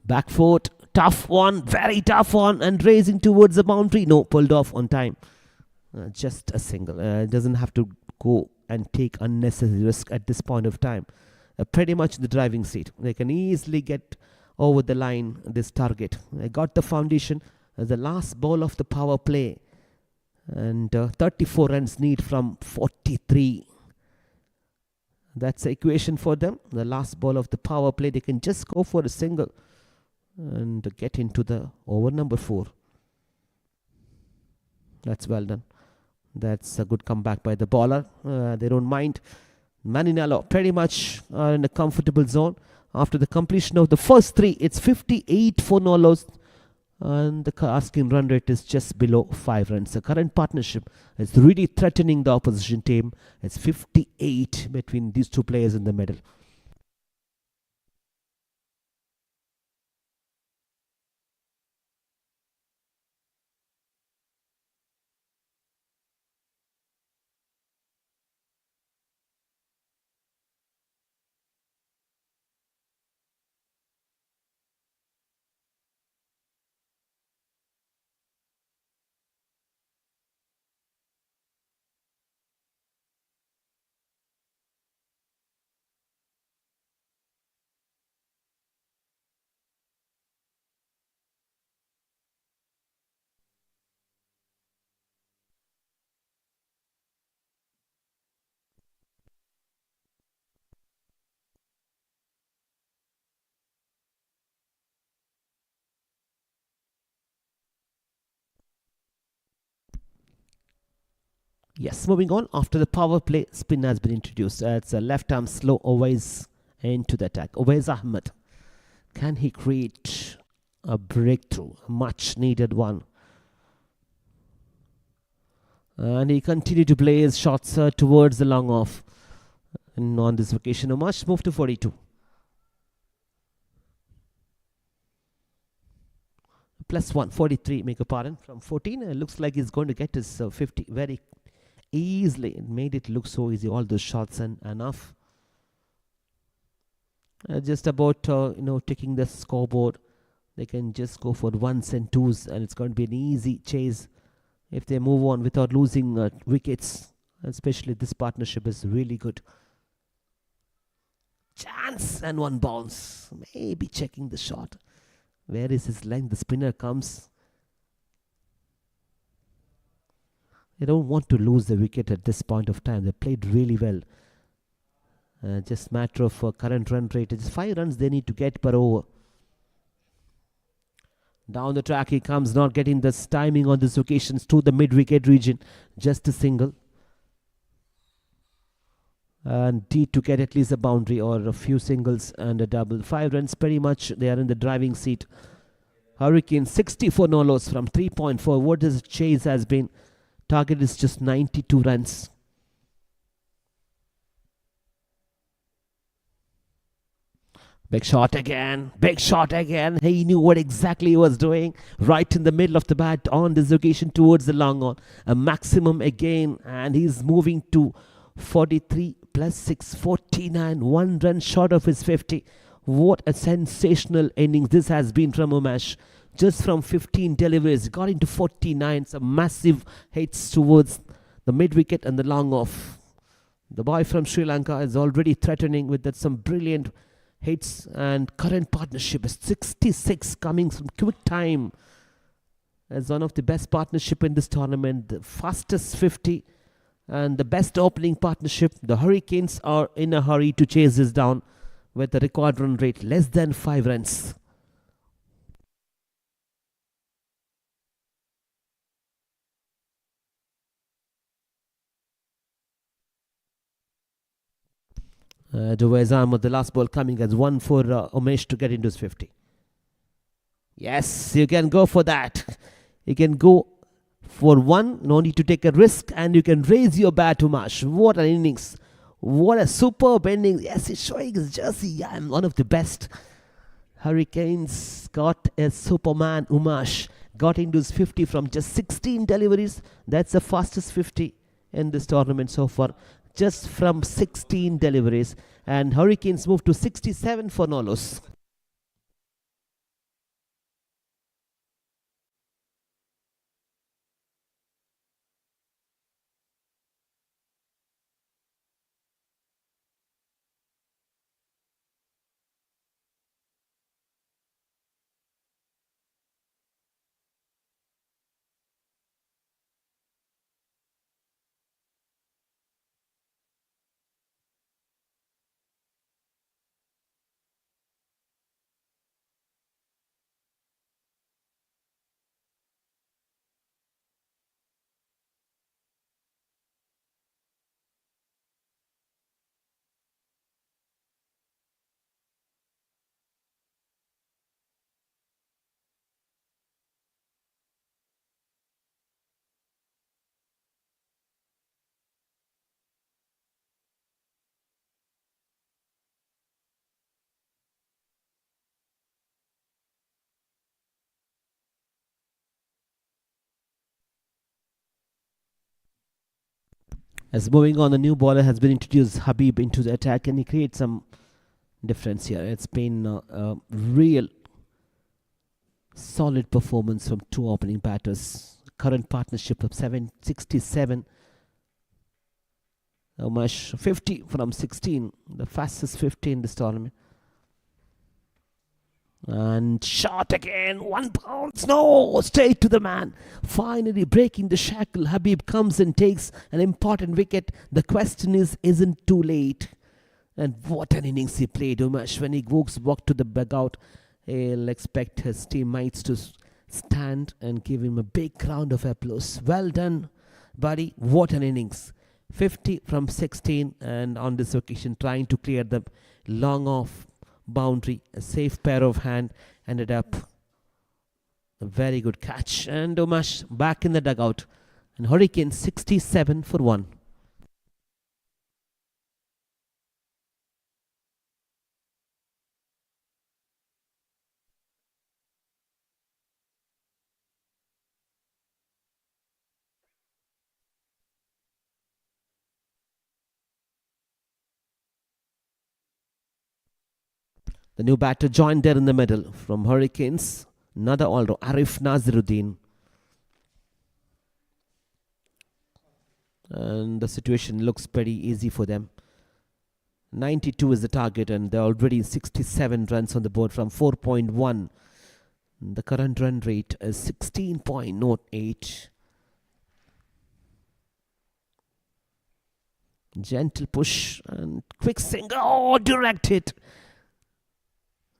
Back foot, tough one, very tough one, and racing towards the boundary. No, pulled off on time. Just a single. Doesn't have to go and take unnecessary risk at this point of time. Pretty much the driving seat. They can easily get over the line this target. They got the foundation. The last ball of the power play. And 34 runs need from 43. That's the equation for them. The last ball of the power play. They can just go for a single and get into the over number 4. That's well done. That's a good comeback by the bowler. They don't mind. Maninalo pretty much are in a comfortable zone. After the completion of the first 3, it's 58 for no loss. And the asking run rate is just below 5 runs. The current partnership is really threatening the opposition team. It's 58 between these two players in the middle. Yes, moving on. After the power play, spin has been introduced. It's a left arm slow Owais into the attack. Owais Ahmed. Can he create a breakthrough? A much needed one. And he continued to play his shots towards the long off. And on this occasion, a much move to 42. +1, 43, make a pardon, from 14. It looks like he's going to get his 50 very easily. It made it look so easy, all those shots and enough. Just about taking the scoreboard. They can just go for 1s and 2s, and it's going to be an easy chase if they move on without losing wickets. Especially this partnership is really good. Chance and 1 bounce. Maybe checking the shot. Where is his length? The spinner comes. They don't want to lose the wicket at this point of time. They played really well. Just matter of current run rate. It's 5 runs they need to get per over. Down the track he comes, not getting this timing on this occasions to the mid-wicket region. Just a single. And need to get at least a boundary or a few singles and a double. 5 runs pretty much. They are in the driving seat. Hurricane 64 no loss from 3.4. What his chase has been. Target is just 92 runs. Big shot again. Big shot again. He knew what exactly he was doing. Right in the middle of the bat on this occasion towards the long on. A maximum again. And he's moving to 43 plus 6, 49. 1 run short of his 50. What a sensational innings this has been from Umesh. Just from 15 deliveries. Got into 49. Some massive hits towards the mid wicket and the long off. The boy from Sri Lanka is already threatening with that some brilliant hits, and current partnership is 66 coming from quick time as one of the best partnership in this tournament, the fastest 50 and the best opening partnership. The Hurricanes are in a hurry to chase this down with a record run rate less than 5 runs. Dewey's arm with the last ball coming as one for Umesh to get into his 50. Yes, you can go for that. You can go for one, no need to take a risk, and you can raise your bat, Umesh. What an innings. What a superb innings. Yes, he's showing his jersey. Yeah, I'm one of the best. Hurricanes got a Superman, Umesh. Got into his 50 from just 16 deliveries. That's the fastest 50 in this tournament so far. Just from 16 deliveries, and Hurricanes move to 67 for no loss. As moving on, the new bowler has been introduced, Habib, into the attack, and he creates some difference here. It's been a real solid performance from two opening batters. Current partnership of 767. Umesh 50 from 16, the fastest 50 in this tournament. And shot again, 1 bounce, no, straight to the man. Finally breaking the shackle, Habib comes and takes an important wicket. The question is, isn't too late? And what an innings he played, Umesh. When he walks to the dugout, he'll expect his teammates to stand and give him a big round of applause. Well done, buddy. What an innings. 50 from 16, and on this occasion trying to clear the long off boundary. A safe pair of hand, ended up a very good catch, and Umesh back in the dugout, and Hurricanes 67 for 1. The new batter joined there in the middle from Hurricanes. Another all-rounder, Arif Naziruddin. And the situation looks pretty easy for them. 92 is the target, and they're already 67 runs on the board from 4.1. The current run rate is 16.08. Gentle push and quick single. Oh, direct hit.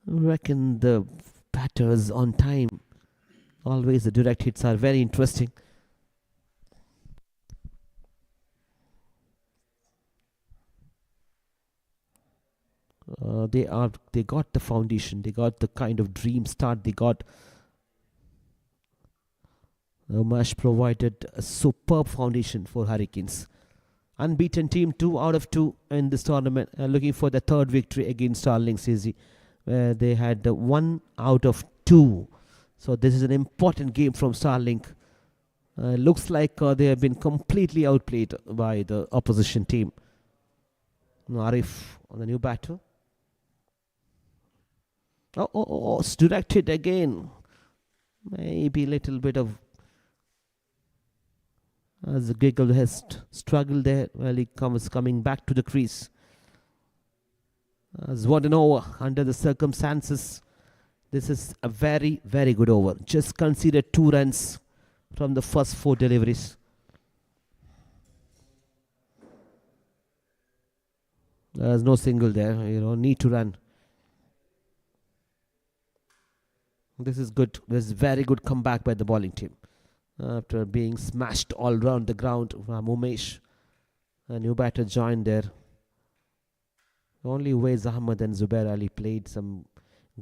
I reckon the batters on time. Always the direct hits are very interesting. They got the foundation. They got the kind of dream start they got. Umesh provided a superb foundation for Hurricanes. Unbeaten team, 2 out of 2 in this tournament, looking for the third victory against Starling CC. where they had 1 out of 2. So this is an important game from Starlink. Looks like they have been completely outplayed by the opposition team. Arif on the new batter. It's directed again. Maybe a little bit of as Giggle has struggled there while he comes coming back to the crease. As what an over under the circumstances. This is a very, very good over. Just conceded 2 runs from the first 4 deliveries. There's no single there. Need to run. This is good. This is very good comeback by the bowling team. After being smashed all round the ground from Umesh. A new batter joined there. Only Wais Ahmed and Zubair Ali played some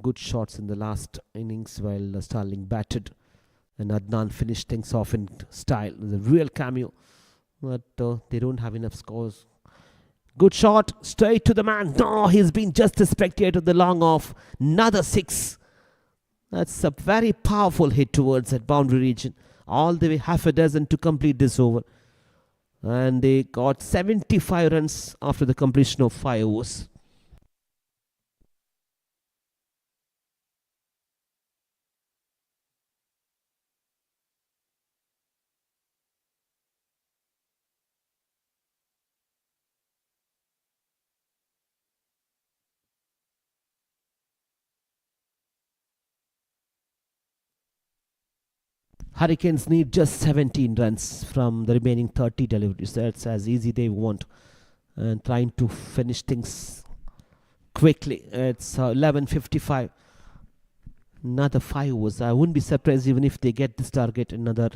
good shots in the last innings while Starling batted. And Adnan finished things off in style. It was a real cameo. But they don't have enough scores. Good shot. Straight to the man. No, he's been just a spectator. The long off. Another 6. That's a very powerful hit towards that boundary region. All the way half a dozen to complete this over. And they got 75 runs after the completion of 5 overs. Hurricanes need just 17 runs from the remaining 30 deliveries. That's as easy they want. And trying to finish things quickly. It's 11:55. Another 5 overs. I wouldn't be surprised even if they get this target another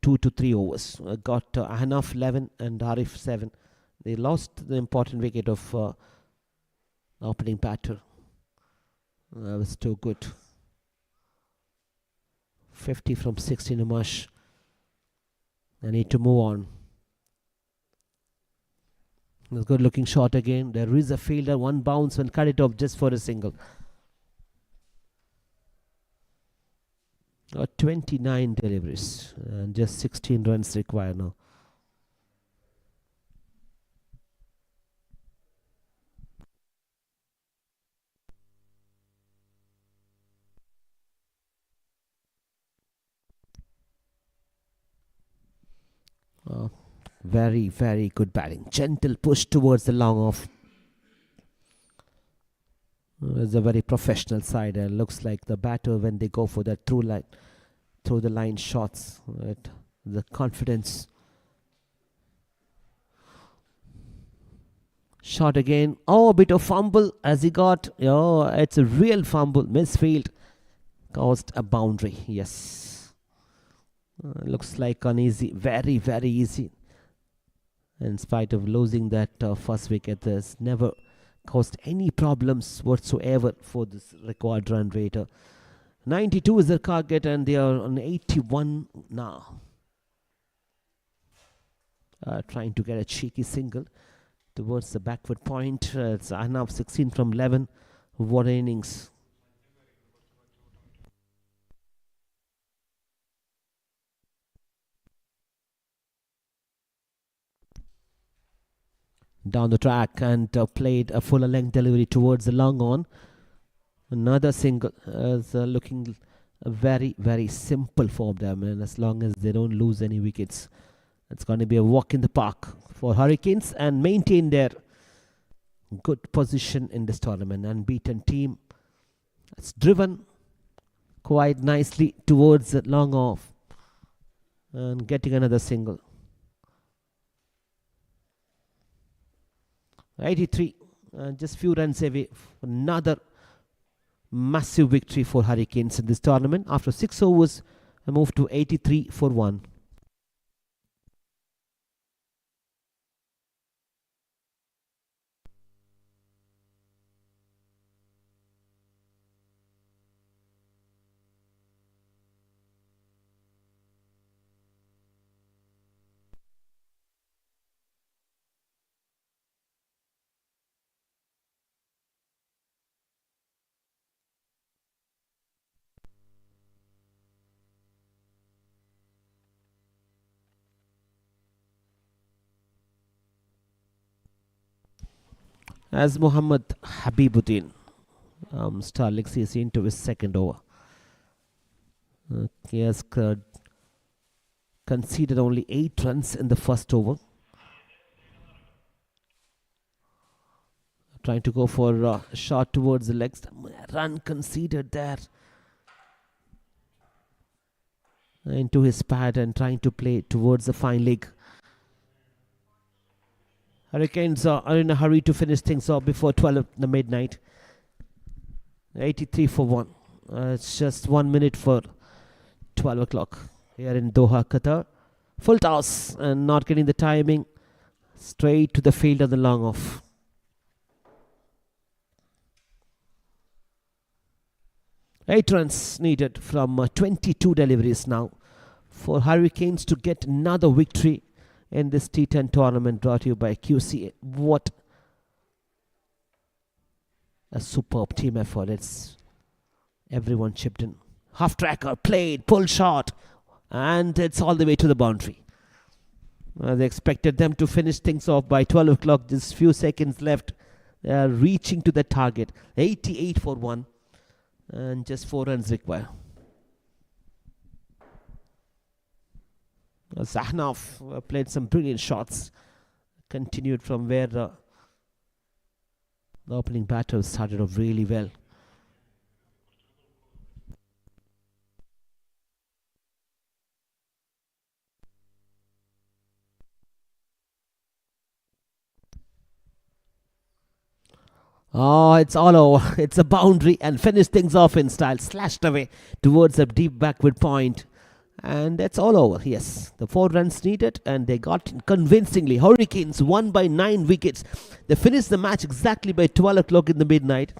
2 to 3 overs. Got Ahnaf 11 and Arif 7. They lost the important wicket of opening batter. That was too good. 50 from 16 Umash. I need to move on. It's a good looking shot again. There is a fielder, one bounce and cut it off just for a single. 29 deliveries and just 16 runs required now. Very, very good batting. Gentle push towards the long off. It's a very professional side. Looks like the batter when they go for that through the line shots. Right? The confidence. Shot again. A bit of fumble as he got. It's a real fumble. Misfield caused a boundary. Yes. Looks like uneasy. Very, very easy. In spite of losing that first wicket, there's never caused any problems whatsoever for this required run rate. 92 is their target and they are on 81 now. Trying to get a cheeky single towards the backward point. It's Ahnaf 16 from 11. What innings. Down the track and played a fuller length delivery towards the long on. Another single is looking very, very simple for them, and as long as they don't lose any wickets, it's going to be a walk in the park for Hurricanes and maintain their good position in this tournament. Unbeaten team. It's driven quite nicely towards the long off and getting another single. 83, just few runs away. Another massive victory for Hurricanes in this tournament. After 6 overs, a move to 83 for 1. as Muhammad Habibuddin, Starling CC into his second over. He has conceded only 8 runs in the first over. Trying to go for a shot towards the legs. Run conceded there. Into his pad and trying to play towards the fine leg. Hurricanes are in a hurry to finish things off before 12 at the midnight. 83 for 1. It's just 1 minute for 12 o'clock here in Doha, Qatar. Full toss and not getting the timing. Straight to the field on the long off. Eight runs needed from 22 deliveries now for Hurricanes to get another victory in this T10 tournament brought to you by QCA. What a superb team effort. It's everyone chipped in. Half tracker, played, pull shot, and it's all the way to the boundary. They expected them to finish things off by 12 o'clock. Just few seconds left. They are reaching to the target. 88 for 1. And just 4 runs required. Zahnaf played some brilliant shots. Continued from where the opening batter started off really well. Oh, it's all over. It's a boundary and finished things off in style. Slashed away towards a deep backward point. And that's all over. Yes, the 4 runs needed and they got it convincingly. Hurricanes won by 9 wickets. They finished the match exactly by 12 o'clock in the midnight.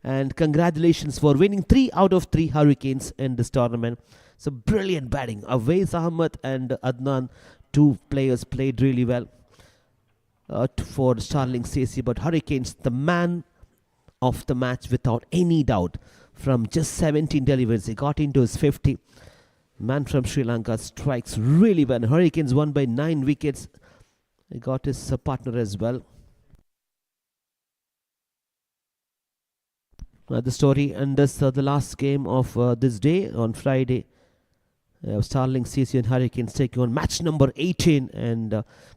And congratulations for winning 3 out of 3 Hurricanes in this tournament. So brilliant batting. Awais Ahmed and Adnan, 2 players played really well for Starling CC. But Hurricanes, the man of the match without any doubt. From just 17 deliveries, he got into his 50. Man from Sri Lanka strikes really well. Hurricanes won by 9 wickets. He got his partner as well. The story, and this the last game of this day on Friday. Starling CC and Hurricanes taking on match number 18 and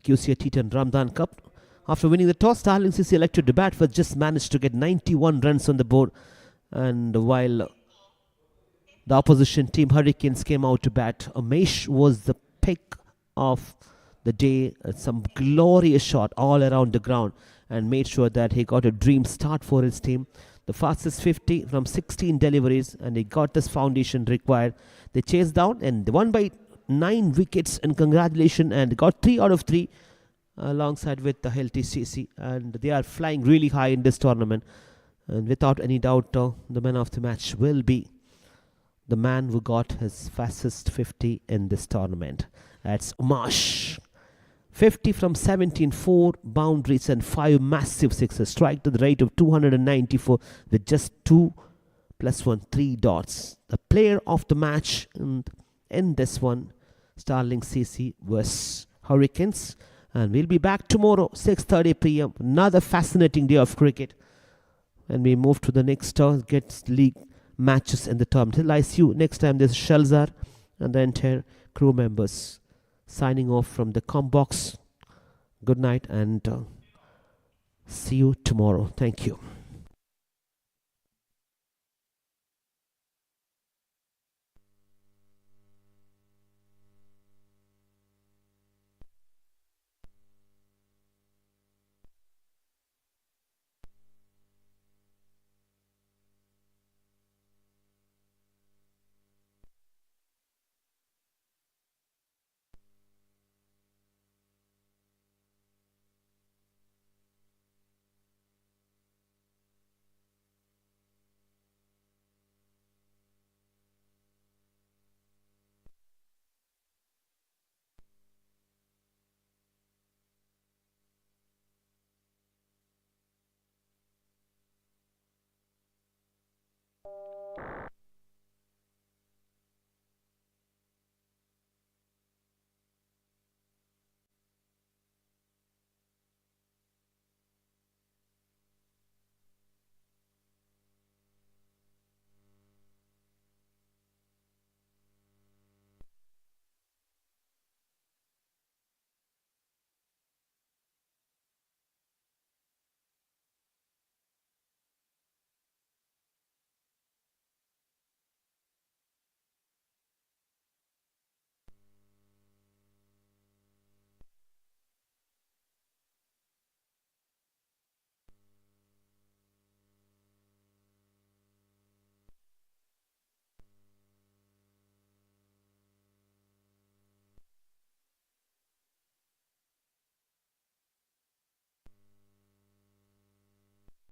QCA T10 Ramadan Cup. After winning the toss, Starling CC elected to bat, but just managed to get 91 runs on the board. And while the opposition team Hurricanes came out to bat, Amesh was the pick of the day. Some glorious shot all around the ground and made sure that he got a dream start for his team. The fastest 50 from 16 deliveries, and he got this foundation required. They chased down and they won by 9 wickets, and congratulations, and got 3 out of 3 alongside with the LTCC, and they are flying really high in this tournament. And without any doubt, the man of the match will be the man who got his fastest 50 in this tournament. That's Umash. 50 from 17, 4 boundaries and 5 massive sixes. Strike to the rate of 294 with just 2 plus 1, 3 dots. The player of the match in this one, Starling CC vs Hurricanes. And we'll be back tomorrow, 6:30 p.m. Another fascinating day of cricket. And we move to the next get league matches in the tournament. Till I see you next time, there's Shelzar and the entire crew members signing off from the com box. Good night and see you tomorrow. Thank you.